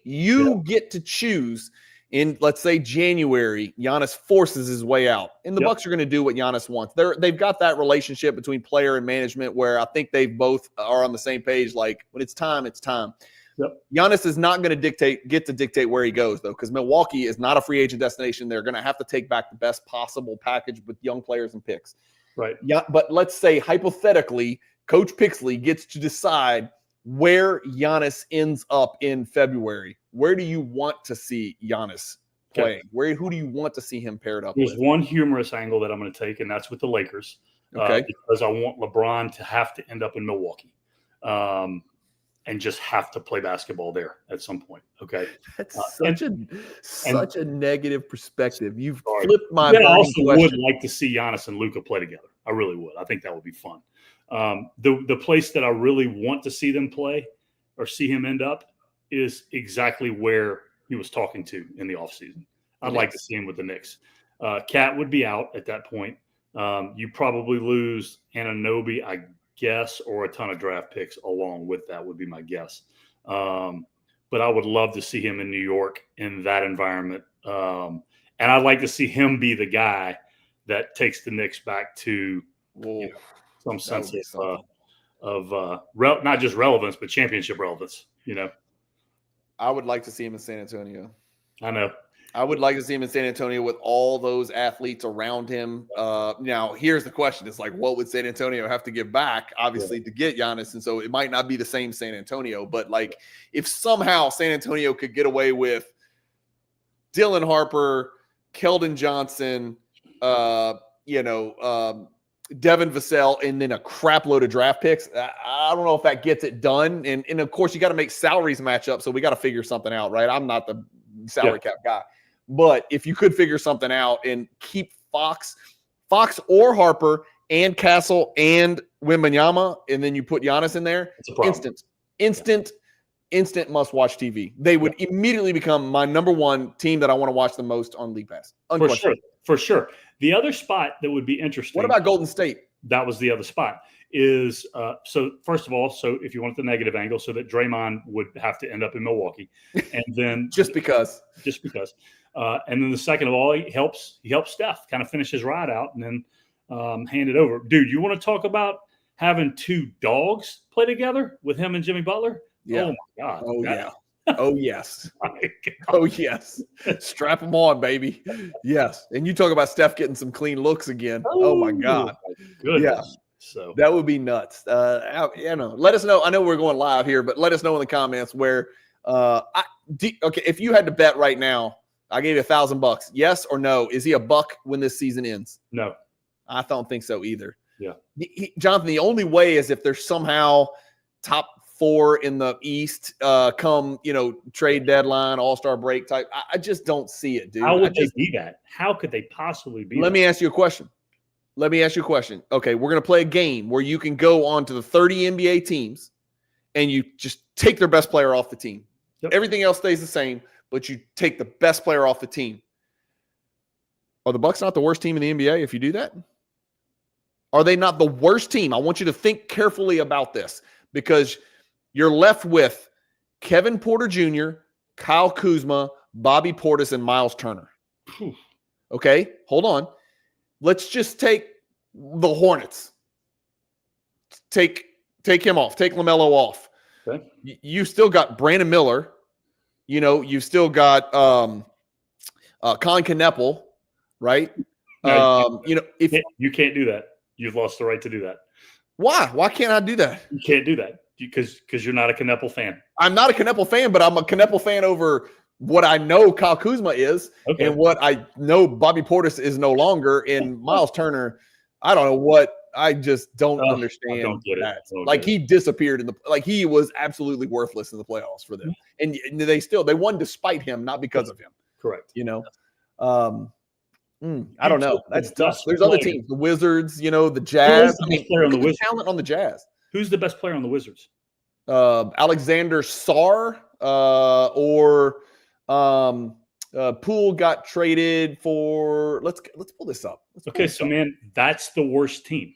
you get to choose. In, let's say, January, Giannis forces his way out. And the Bucks are going to do what Giannis wants. They've got that relationship between player and management where I think they both are on the same page. Like, when it's time, it's time. Yep. Giannis is not going to get to dictate where he goes, though, because Milwaukee is not a free agent destination. They're going to have to take back the best possible package with young players and picks. Right. Yeah, but let's say hypothetically, Coach Pixley gets to decide where Giannis ends up in February. Where do you want to see Giannis playing? Who do you want to see him paired up There's with? one humorous angle that I'm going to take, and that's with the Lakers. Okay. Because I want LeBron to have to end up in Milwaukee. And just have to play basketball there at some point. Okay. That's such a negative perspective. You've flipped my I also question. would like to see Giannis and Luka play together. I really would. I think that would be fun. The place that I really want to see them play or see him end up is exactly where he was talking to in the offseason. I'd like to see him with the Knicks. Cat would be out at that point. You probably lose Anunoby, I guess, or a ton of draft picks along with that would be my guess. But I would love to see him in New York in that environment. And I'd like to see him be the guy that takes the Knicks back to some sense of not just relevance, but championship relevance, I would like to see him in San Antonio. I know. I would like to see him in San Antonio with all those athletes around him. Now, here's the question. It's like, what would San Antonio have to give back, obviously, to get Giannis? And so it might not be the same San Antonio. But, like, if somehow San Antonio could get away with Dylan Harper, Keldon Johnson, Devin Vassell, and then a crap load of draft picks, I don't know if that gets it done. And of course, you got to make salaries match up. So we got to figure something out, right? I'm not the salary cap guy. But if you could figure something out and keep Fox or Harper and Castle and Wembanyama, and then you put Giannis in there, instant must-watch TV. They would immediately become my number one team that I want to watch the most on League Pass. For sure. The other spot that would be interesting. What about Golden State? That was the other spot. Is so first of all, so if you want the negative angle, so that Draymond would have to end up in Milwaukee, and then just because, and then the second of all, he helps Steph kind of finish his ride out and then hand it over. Dude, you want to talk about having two dogs play together with him and Jimmy Butler? Yeah. Oh my God. Yeah. Oh yes. Oh yes. Strap them on, baby. Yes. And you talk about Steph getting some clean looks again. Oh my God. Good. Yeah. So that would be nuts. Let us know. I know we're going live here, but let us know in the comments where. Okay, if you had to bet right now, I gave you $1,000. Yes or no? Is he a buck when this season ends? No, I don't think so either. Yeah, Jonathan. The only way is if there's somehow top 4 in the East come trade deadline, All-Star break type. I just don't see it, dude. How would they be that? How could they possibly be? Let me ask you a question. Okay, we're going to play a game where you can go on to the 30 NBA teams and you just take their best player off the team. Yep. Everything else stays the same, but you take the best player off the team. Are the Bucks not the worst team in the NBA if you do that? Are they not the worst team? I want you to think carefully about this because you're left with Kevin Porter Jr., Kyle Kuzma, Bobby Portis, and Miles Turner. Okay, hold on. Let's just take the Hornets. Take him off. Take LaMelo off. Okay. You still got Brandon Miller. You've still got Colin Kneppel, right? No, if you can't do that, you've lost the right to do that. Why? Why can't I do that? You can't do that because you're not a Kneppel fan. I'm not a Kneppel fan, but I'm a Kneppel fan over what I know Kyle Kuzma is and what I know Bobby Portis is no longer. And Miles Turner, I don't know what. I just don't understand. I don't get that. It. He disappeared he was absolutely worthless in the playoffs for them. And they won despite him, not because of him. Correct. I don't know. That's tough. There's other teams, the Wizards, the Jazz. Talent on the Jazz. Who's the best player on the Wizards? Alexander Sarr or Poole got traded for. Let's pull this up. So man, that's the worst team.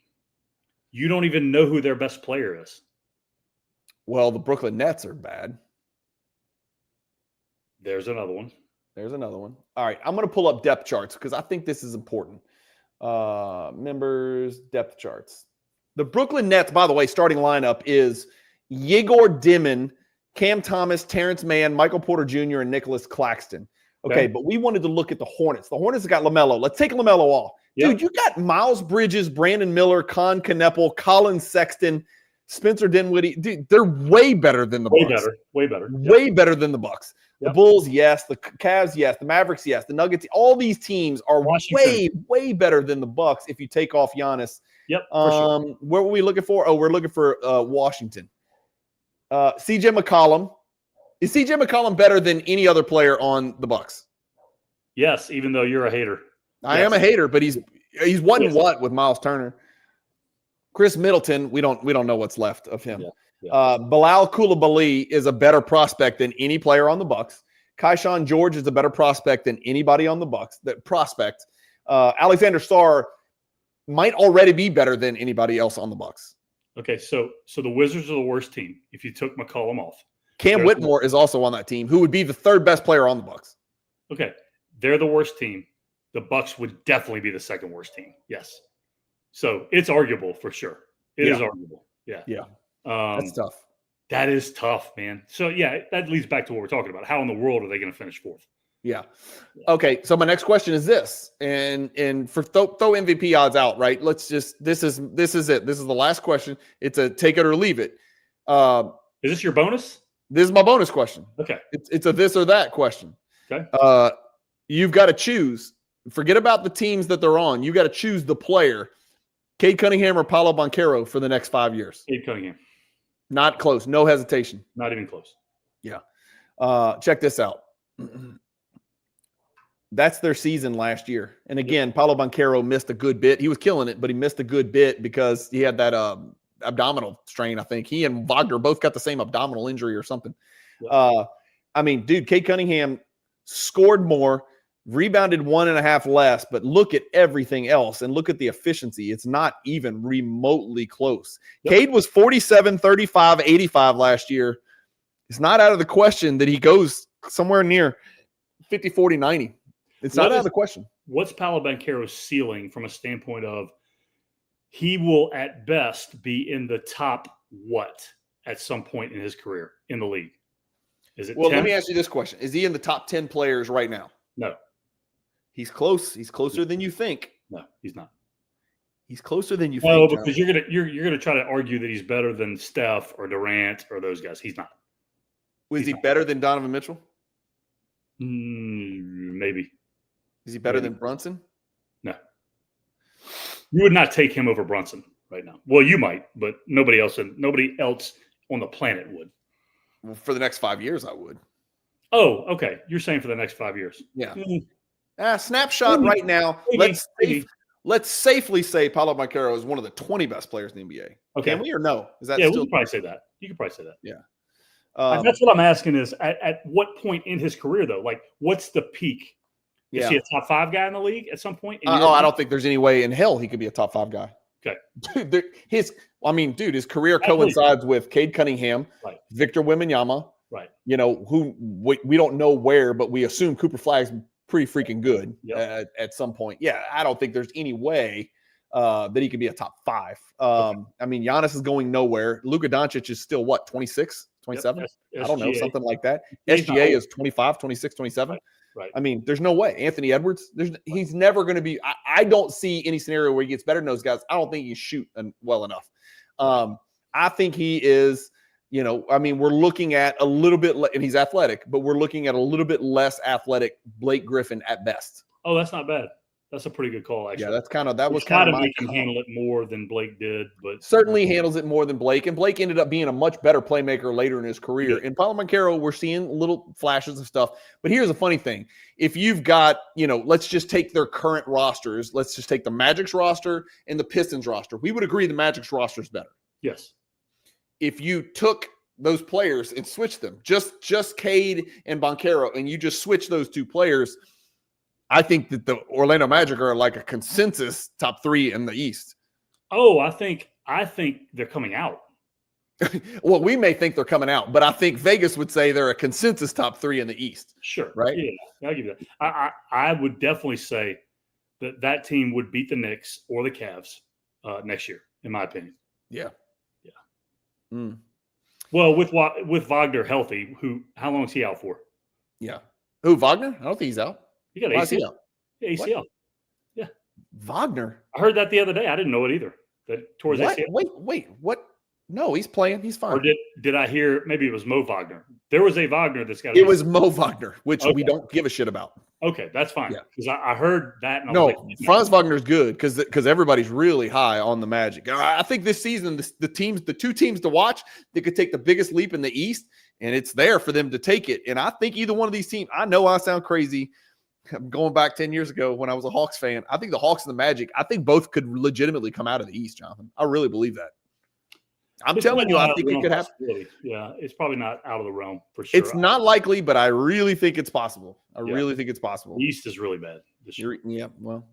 You don't even know who their best player is. Well, the Brooklyn Nets are bad. There's another one. All right, I'm going to pull up depth charts because I think this is important. Members, depth charts. The Brooklyn Nets, by the way, starting lineup is Yegor Dimin, Cam Thomas, Terrence Mann, Michael Porter Jr., and Nicholas Claxton. Okay, but we wanted to look at the Hornets. The Hornets have got LaMelo. Let's take LaMelo off. Yep. Dude, you got Miles Bridges, Brandon Miller, Con Kneppel, Colin Sexton, Spencer Dinwiddie. Dude, they're way better than the Bucks. Way better. Way better than the Bucks. The Bulls, yes. The Cavs, yes. The Mavericks, yes. The Nuggets, all these teams are way better than the Bucks if you take off Giannis. Yep. For sure. What were we looking for? Oh, we're looking for Washington. CJ McCollum. Is CJ McCollum better than any other player on the Bucks? Yes, even though you're a hater. I am a hater, but he's what and what with Miles Turner. Chris Middleton, we don't know what's left of him. Bilal Coulibaly is a better prospect than any player on the Bucks. Keyshawn George is a better prospect than anybody on the Bucks. That prospect. Alexander Sarr might already be better than anybody else on the Bucks. Okay, so the Wizards are the worst team if you took McCollum off. Cam Whitmore is also on that team, who would be the third best player on the Bucks. Okay, they're the worst team. The Bucks would definitely be the second worst team. Yes, so it's arguable for sure. It is arguable. Yeah. That's tough. That is tough, man. So that leads back to what we're talking about. How in the world are they going to finish fourth? Yeah. Okay. So my next question is this, and for throw MVP odds out, right? Let's just this is it. This is the last question. It's a take it or leave it. Is this your bonus? This is my bonus question. Okay. It's a this or that question. Okay. You've got to choose. Forget about the teams that they're on. You got to choose the player, Cade Cunningham or Paolo Banchero for the next 5 years. Cade Cunningham. Not close. No hesitation. Not even close. Yeah. Check this out. That's their season last year. And again, Paolo Banchero missed a good bit. He was killing it, but he missed a good bit because he had that abdominal strain, I think. He and Wagner both got the same abdominal injury or something. Yeah. I mean, dude, Cade Cunningham scored more, rebounded 1.5 less, but look at everything else and look at the efficiency. It's not even remotely close. Yep. Cade was 47, 35, 85 last year. It's not out of the question that he goes somewhere near 50, 40, 90. It's not out of the question. What's Paolo Banchero's ceiling from a standpoint of he will at best be in the top at some point in his career in the league? Is it? Well, 10? Let me ask you this question. Is he in the top 10 players right now? No. He's close. He's closer than you think. No, he's not. He's closer than you think. No, because you're gonna try to argue that he's better than Steph or Durant or those guys. He's not. Was he better than Donovan Mitchell? Maybe. Is he better than Brunson? No. You would not take him over Brunson right now. Well, you might, but nobody else on the planet would. Well, for the next 5 years, I would. Oh, okay. You're saying for the next 5 years. Yeah. Snapshot right now. Let's safely say Paolo Banchero is one of the 20 best players in the NBA. Okay. Can we or no? Is that we can probably say that. You can probably say that. Yeah. That's what I'm asking is at what point in his career, though? Like, what's the peak? Is he a top 5 guy in the league at some point? I don't think there's any way in hell he could be a top 5 guy. Okay. Dude, his career coincides with Cade Cunningham, right. Victor Wembanyama, right? Who we don't know where, but we assume Cooper Flagg's pretty freaking good at some point. Yeah, I don't think there's any way that he could be a top 5. Okay. I mean, Giannis is going nowhere. Luka Doncic is still, 26, 27? Yep. I don't know, something like that. He's SGA is 25, 26, 27. Right. I mean, there's no way. Anthony Edwards, he's never going to be – I don't see any scenario where he gets better than those guys. I don't think he can shoot well enough. I think he is – we're looking at a little bit – and he's athletic, but we're looking at a little bit less athletic Blake Griffin at best. Oh, that's not bad. That's a pretty good call, actually. Yeah, that was kind of my can handle it more than Blake did, but certainly handles it more than Blake. And Blake ended up being a much better playmaker later in his career. In Paolo Banchero, we're seeing little flashes of stuff. But here's the funny thing: if you've got, let's just take their current rosters. Let's just take the Magic's roster and the Pistons roster. We would agree the Magic's roster is better. Yes. If you took those players and switched them, just Cade and Banchero, and you just switch those two players. I think that the Orlando Magic are like a consensus top 3 in the East. Oh, I think they're coming out. Well, we may think they're coming out, but I think Vegas would say they're a consensus top 3 in the East. Sure. Right? Yeah, I'll give you that. I would definitely say that team would beat the Knicks or the Cavs next year, in my opinion. Yeah. Yeah. Well, with Wagner healthy, how long is he out for? Yeah. Who, Wagner? I don't think he's out. He got Why is he ACL. out? ACL. Yeah. Wagner? I heard that the other day. I didn't know it either. That tore his What? ACL. Wait. What? No, he's playing. He's fine. Or did I hear maybe it was Mo Wagner? There was a Wagner that's got. It was Mo Wagner, which Okay. we don't give a shit about. Okay, that's fine. Yeah. Because I heard that. And I No, was like, Franz Wagner's good because everybody's really high on the Magic. I think this season the two teams to watch that could take the biggest leap in the East, and it's there for them to take it. And I think either one of these teams. I know I sound crazy. I'm going back 10 years ago when I was a Hawks fan. I think the Hawks and the Magic. I think both could legitimately come out of the East, Jonathan. I really believe that. I'm telling you, I think it could happen. Yeah, it's probably not out of the realm for sure. It's not likely, but I really think it's possible. I really think it's possible. The East is really bad this year. Yeah, well,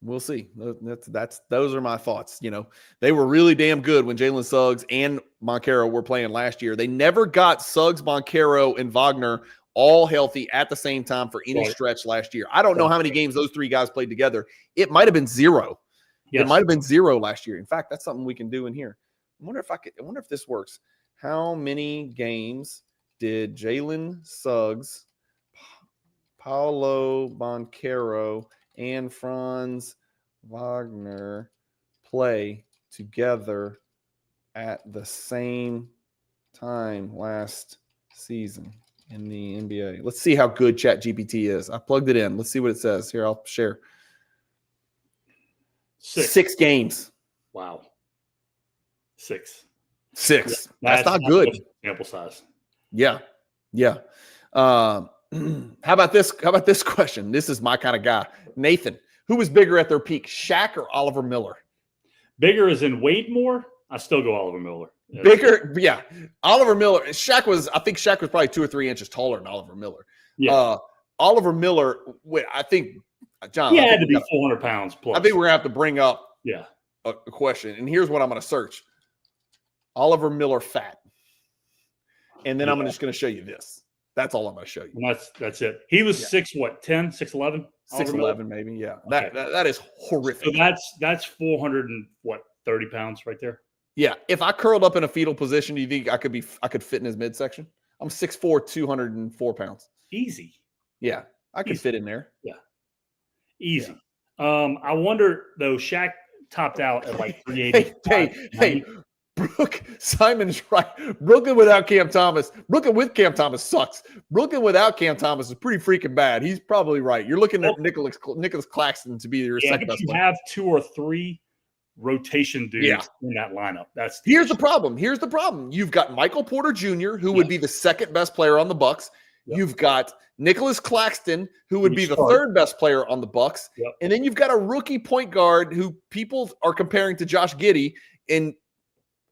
we'll see. Those are my thoughts. You know, they were really damn good when Jalen Suggs and Banchero were playing last year. They never got Suggs, Banchero, and Wagner all healthy at the same time for any stretch last year. I don't know how many games those three guys played together. It might have been 0. Yes. It might have been 0 last year. In fact, that's something we can do in here. I wonder if this works. How many games did Jalen Suggs, Paolo Banchero, and Franz Wagner play together at the same time last season in the NBA? Let's see how good ChatGPT is. I plugged it in. Let's see what it says. Here, I'll share. 6 games. Wow. 6. That's not good. Sample size. Yeah. How about this question? This is my kind of guy. Nathan, who was bigger at their peak, Shaq or Oliver Miller? Bigger as in Wade more? I still go Oliver Miller. Bigger, yeah. Oliver Miller. I think Shaq was probably 2 or 3 inches taller than Oliver Miller. Yeah. Oliver Miller, I think, John. He had to be 400 pounds plus. I think we're going to have to bring up a question. And here's what I'm going to search. Oliver Miller fat. And then I'm just going to show you this. That's all I'm going to show you. And that's it. He was 6'10", 6'11"? 6'11", maybe, yeah. Okay. That is horrific. So that's 430 pounds right there? Yeah. If I curled up in a fetal position, do you think I could fit in his midsection? I'm 6'4", 204 pounds. Easy. Yeah. I could fit in there. Yeah. Easy. Yeah. I wonder, though, Shaq topped out at like 380. Hey, Brooke, Simon's right. Brooklyn without Cam Thomas. Brooklyn with Cam Thomas sucks. Brooklyn without Cam Thomas is pretty freaking bad. He's probably right. You're looking at Nicholas Claxton to be your second best player. You have 2 or 3 rotation dudes in that lineup. Here's the problem. You've got Michael Porter Jr., who would be the second best player on the Bucks. Yep. You've got Nicholas Claxton, who would be the third best player on the Bucks. Yep. And then you've got a rookie point guard who people are comparing to Josh Giddey, and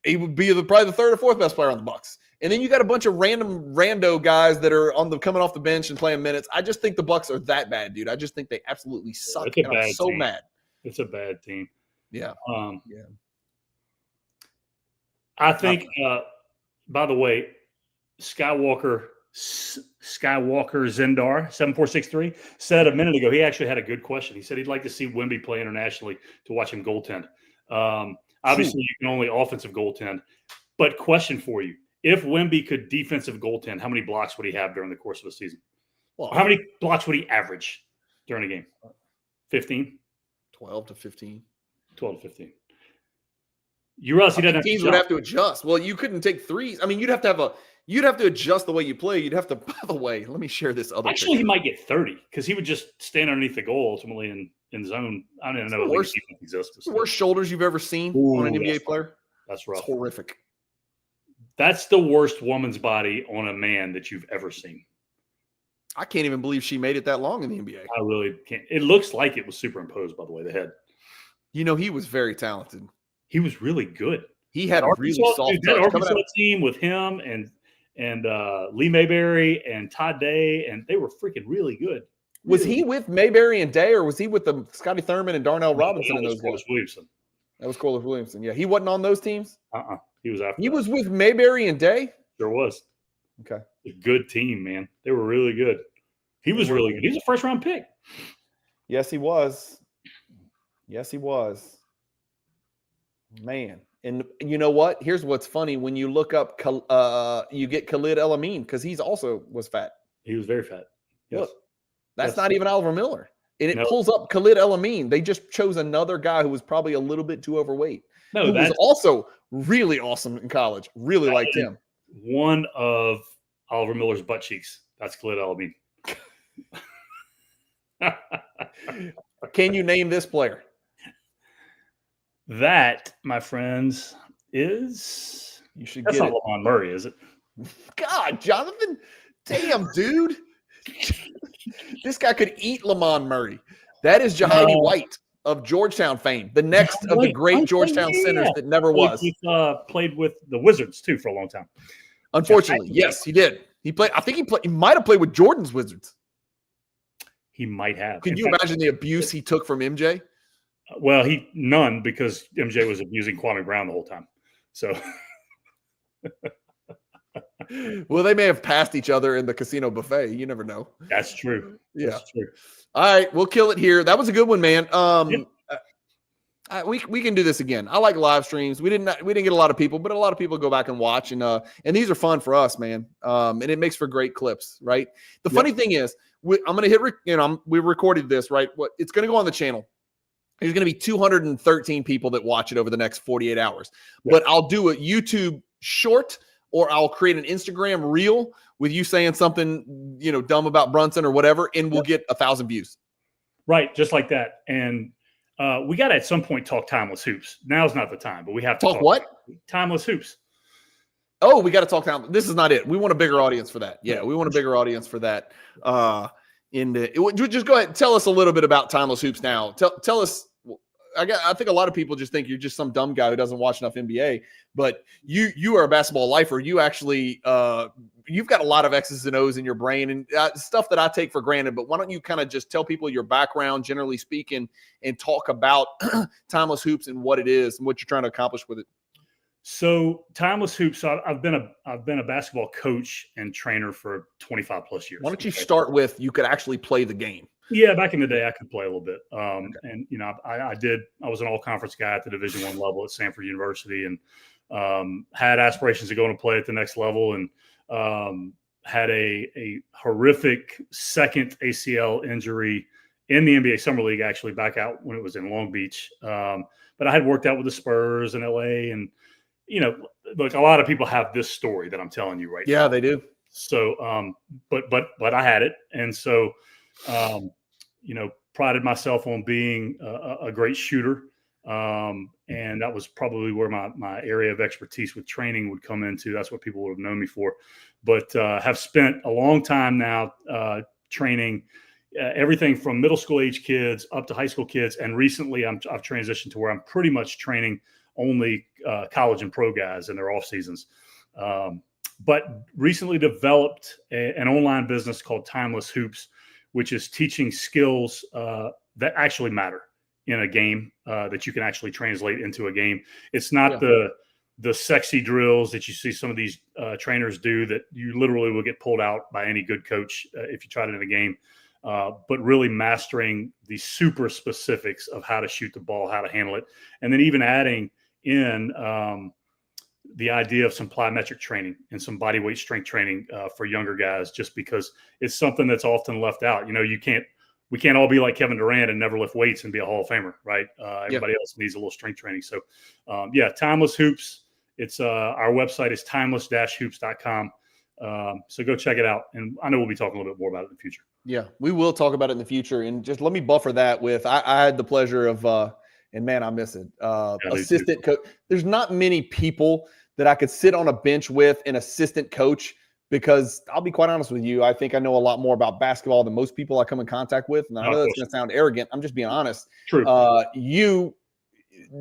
he would be probably the third or fourth best player on the Bucks. And then you got a bunch of rando guys that are coming off the bench and playing minutes. I just think the Bucks are that bad, dude. I just think they absolutely suck. And I'm so mad. It's a bad team. Yeah. I think. By the way, Skywalker Zendar 7463 said a minute ago he actually had a good question. He said he'd like to see Wemby play internationally to watch him goaltend. Obviously, you can only offensive goaltend. But question for you. If Wemby could defensive goaltend, how many blocks would he have during the course of a season? Well, how many blocks would he average during a game? 15? 12 to 15. 12 to 15. You realize he doesn't have teams would have to adjust. Well, you couldn't take threes. I mean, you'd have to adjust the way you play. You'd have to, by the way, let me share this other Actually, picture. He might get 30 because he would just stand underneath the goal ultimately in zone. I don't even know if he exists. The worst shoulders you've ever seen on an NBA player. That's rough. It's horrific. That's the worst woman's body on a man that you've ever seen. I can't even believe she made it that long in the NBA. I really can't. It looks like it was superimposed, by the way, the head. You know, he was very talented. He was really good. He had a really soft touch. That Arkansas team with him and Lee Mayberry and Todd Day, and they were freaking really good. Was he with Mayberry and Day, or was he with the Scotty Thurman and Darnell Robinson and those guys? Williamson. That was Corliss Williamson. Yeah, he wasn't on those teams? He was after. He was with Mayberry and Day? Sure was. Okay. A good team, man. They were really good. He was really good. He was a first-round pick. Yes, he was. Man, And you know what? Here's what's funny. When you look up, you get Khalid El-Amin because he's also was fat. He was very fat. Yes. Look, that's Yes. not even Oliver Miller. And it No. pulls up Khalid El-Amin. They just chose another guy who was probably a little bit too overweight. No, who was that's also really awesome in college. Really liked him. one of Oliver Miller's butt cheeks. That's Khalid El-Amin. Can you name this player? That, my friends, is You should that's get not it. Lamont Murray, is it? God, Jonathan, damn, dude. This guy could eat Lamont Murray. That is Jahidi White of Georgetown fame, the next of the great Georgetown centers that never was. Played with the Wizards too for a long time. Unfortunately, yes, he did. He played. I think he might have played with Jordan's Wizards. He might have. Can you imagine the abuse he took from MJ? Well, none, because MJ was abusing Kwame Brown the whole time. So, well, they may have passed each other in the casino buffet. You never know. That's true. Yeah. That's true. All right, we'll kill it here. That was a good one, man. We can do this again. I like live streams. We didn't get a lot of people, but a lot of people go back and watch, and these are fun for us, man. And it makes for great clips, right? The funny thing is, I'm gonna hit. We recorded this, right? It's gonna go on the channel. There's going to be 213 people that watch it over the next 48 hours. Yeah. But I'll do a YouTube short, or I'll create an Instagram reel with you saying something, dumb about Brunson or whatever, and we'll get 1,000 views. Right, just like that. And we got to at some point talk timeless hoops. Now's not the time, but we have to talk what? Timeless hoops. Oh, we got to talk timeless. This is not it. We want a bigger audience for that. Yeah, we want a bigger audience for that. Just go ahead and tell us a little bit about timeless hoops now. Tell us. I think a lot of people just think you're just some dumb guy who doesn't watch enough NBA, but you are a basketball lifer. You actually you've got a lot of X's and O's in your brain and stuff that I take for granted. But why don't you kind of just tell people your background, generally speaking, and talk about timeless hoops and what it is and what you're trying to accomplish with it? So timeless hoops. I've been a basketball coach and trainer for 25 plus years. Why don't you start with you could actually play the game? Yeah, back in the day, I could play a little bit, and I did. I was an all-conference guy at the Division I level at Samford University, and had aspirations to go and play at the next level, and had a horrific second ACL injury in the NBA Summer League, actually back out when it was in Long Beach. But I had worked out with the Spurs in LA, and look, a lot of people have this story that I'm telling you right now. Yeah, they do. So, but I had it, and so. Prided myself on being a great shooter. And that was probably where my area of expertise with training would come into. That's what people would have known me for. But have spent a long time now training everything from middle school age kids up to high school kids. And recently I've transitioned to where I'm pretty much training only college and pro guys in their off seasons. But recently developed an online business called Timeless Hoops, which is teaching skills that actually matter in a game that you can actually translate into a game. It's not the sexy drills that you see some of these trainers do that you literally will get pulled out by any good coach if you tried it in a game, but really mastering the super specifics of how to shoot the ball, how to handle it, and then even adding in the idea of some plyometric training and some body weight strength training for younger guys, just because it's something that's often left out. We can't all be like Kevin Durant and never lift weights and be a Hall of Famer, right? Everybody else needs a little strength training. So Timeless Hoops. It's our website is timeless-hoops.com. So go check it out. And I know we'll be talking a little bit more about it in the future. Yeah, we will talk about it in the future. And just let me buffer that with, I had the pleasure of, and man, I miss it. Assistant coach. There's not many people that I could sit on a bench with an assistant coach, because I'll be quite honest with you. I think I know a lot more about basketball than most people I come in contact with. And I know that's going to sound arrogant. I'm just being honest. True. You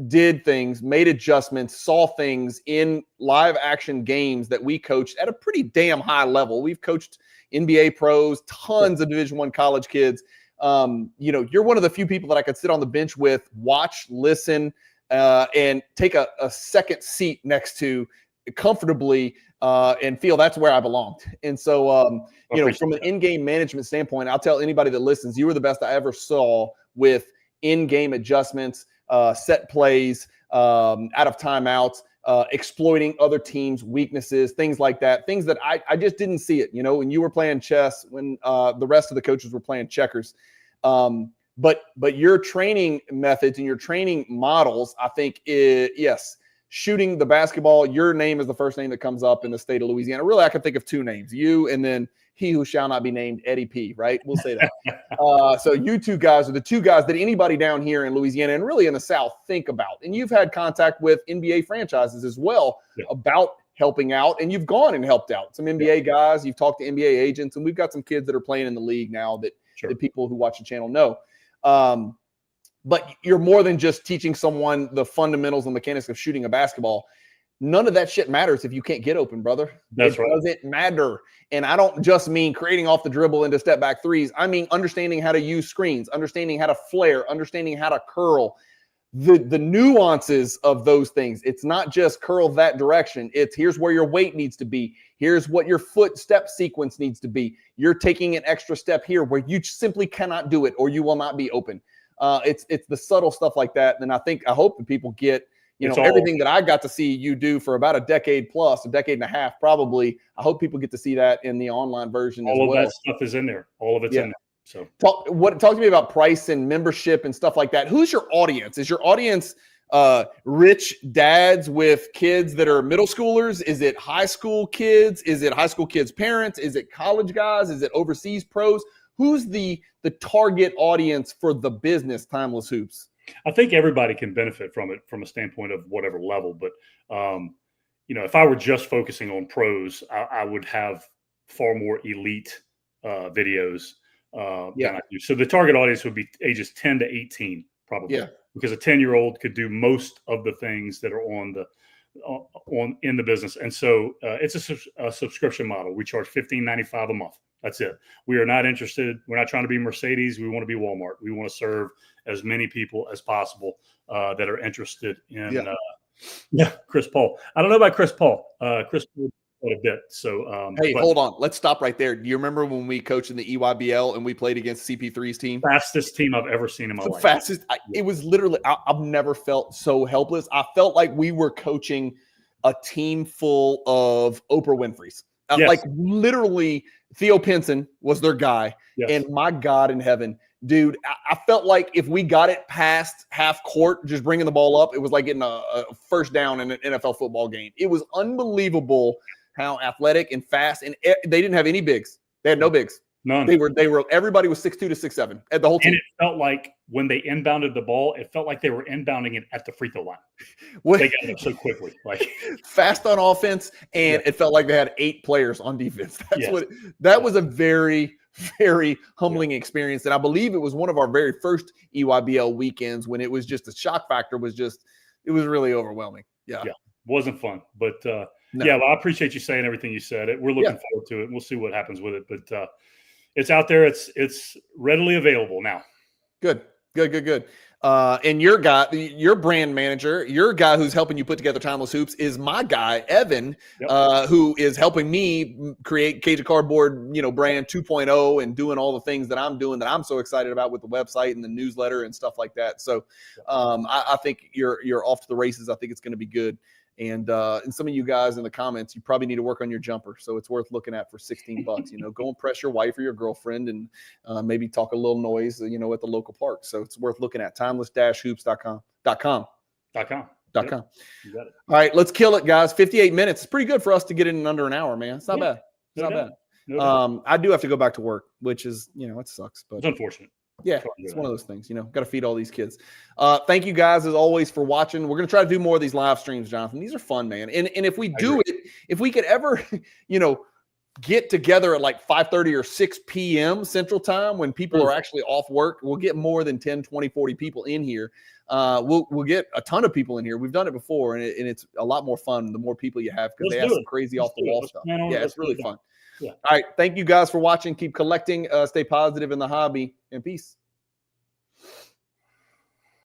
did things, made adjustments, saw things in live action games that we coached at a pretty damn high level. We've coached NBA pros, tons of Division I college kids. You're one of the few people that I could sit on the bench with, watch, listen, and take a second seat next to comfortably and feel that's where I belonged. And so, from an in-game management standpoint, I'll tell anybody that listens, you were the best I ever saw with in-game adjustments, set plays, out of timeouts, exploiting other teams' weaknesses, things like that, things that I just didn't see it, when you were playing chess, when the rest of the coaches were playing checkers. But your training methods and your training models, I think, yes, shooting the basketball, your name is the first name that comes up in the state of Louisiana. Really, I can think of two names, you and then he who shall not be named, Eddie P, right? We'll say that. So you two guys are the two guys that anybody down here in Louisiana and really in the South think about. And you've had contact with NBA franchises as well about helping out, and you've gone and helped out some NBA guys. You've talked to NBA agents, and we've got some kids that are playing in the league now that the people who watch the channel know. But you're more than just teaching someone the fundamentals and mechanics of shooting a basketball. None of that shit matters if you can't get open, brother. It doesn't matter. And I don't just mean creating off the dribble into step back threes. I mean understanding how to use screens, understanding how to flare, understanding how to curl, the nuances of those things. It's not just curl that direction. It's here's where your weight needs to be. Here's what your foot step sequence needs to be. You're taking an extra step here where you simply cannot do it or you will not be open. It's the subtle stuff like that. And I hope that people get, everything that I got to see you do for about a decade and a half, probably. I hope people get to see that in the online version as well. All of that stuff is in there. All of it's in there. So talk to me about price and membership and stuff like that. Who's your audience? Is your audience rich dads with kids that are middle schoolers? Is it high school kids? Is it high school kids' parents? Is it college guys? Is it overseas pros? Who's the target audience for the business Timeless Hoops? I think everybody can benefit from it from a standpoint of whatever level. But, if I were just focusing on pros, I would have far more elite videos than I do. So the target audience would be ages 10 to 18, probably. Yeah. Because a 10-year-old could do most of the things that are in the business. And so it's a subscription model. We charge $15.95 a month. That's it. We are not interested. We're not trying to be Mercedes. We want to be Walmart. We want to serve as many people as possible that are interested in Chris Paul. I don't know about Chris Paul. Chris Paul quite a bit. So hold on. Let's stop right there. Do you remember when we coached in the EYBL and we played against CP3's team? Fastest team I've ever seen in my life. Fastest. It was literally. I've never felt so helpless. I felt like we were coaching a team full of Oprah Winfrey's. Like literally, Theo Pinson was their guy. Yes. And my God in heaven, dude, I felt like if we got it past half court, just bringing the ball up, it was like getting a first down in an NFL football game. It was unbelievable how athletic and fast, and they didn't have any bigs. They had no bigs. None. They were. Everybody was 6'2" to 6'7" at the whole team. And it felt like when they inbounded the ball, it felt like they were inbounding it at the free throw line. They got it so quickly, like fast on offense, and it felt like they had 8 players on defense. That was a very, very humbling experience, and I believe it was one of our very first EYBL weekends when it was just the shock factor was it was really overwhelming. Yeah, wasn't fun, but well, I appreciate you saying everything you said. We're looking forward to it. We'll see what happens with it, but. It's out there. It's readily available now. Good. And your brand manager, your guy who's helping you put together Timeless Hoops is my guy, Evan, who is helping me create Cage of Cardboard, brand 2.0 and doing all the things that I'm doing that I'm so excited about with the website and the newsletter and stuff like that. So I think you're off to the races. I think it's going to be good. And some of you guys in the comments, you probably need to work on your jumper. So it's worth looking at for $16. Go impress your wife or your girlfriend and maybe talk a little noise, at the local park. So it's worth looking at. Timeless-hoops.com. Yep. You got it. All right, let's kill it, guys. 58 minutes. It's pretty good for us to get in under an hour, man. It's not bad. It's not bad. No I do have to go back to work, which is, it sucks. But it's unfortunate. Yeah, it's one of those things, got to feed all these kids. Thank you guys as always for watching. We're going to try to do more of these live streams, Jonathan. These are fun, man. And if we do it, if we could ever, get together at like 5:30 or 6 p.m. Central Time when people are actually off work, we'll get more than 10, 20, 40 people in here. We'll get a ton of people in here. We've done it before, and it's a lot more fun the more people you have because they have some crazy off-the-wall stuff. Yeah, it's really fun. Yeah. All right. Thank you guys for watching. Keep collecting. Stay positive in the hobby, and peace.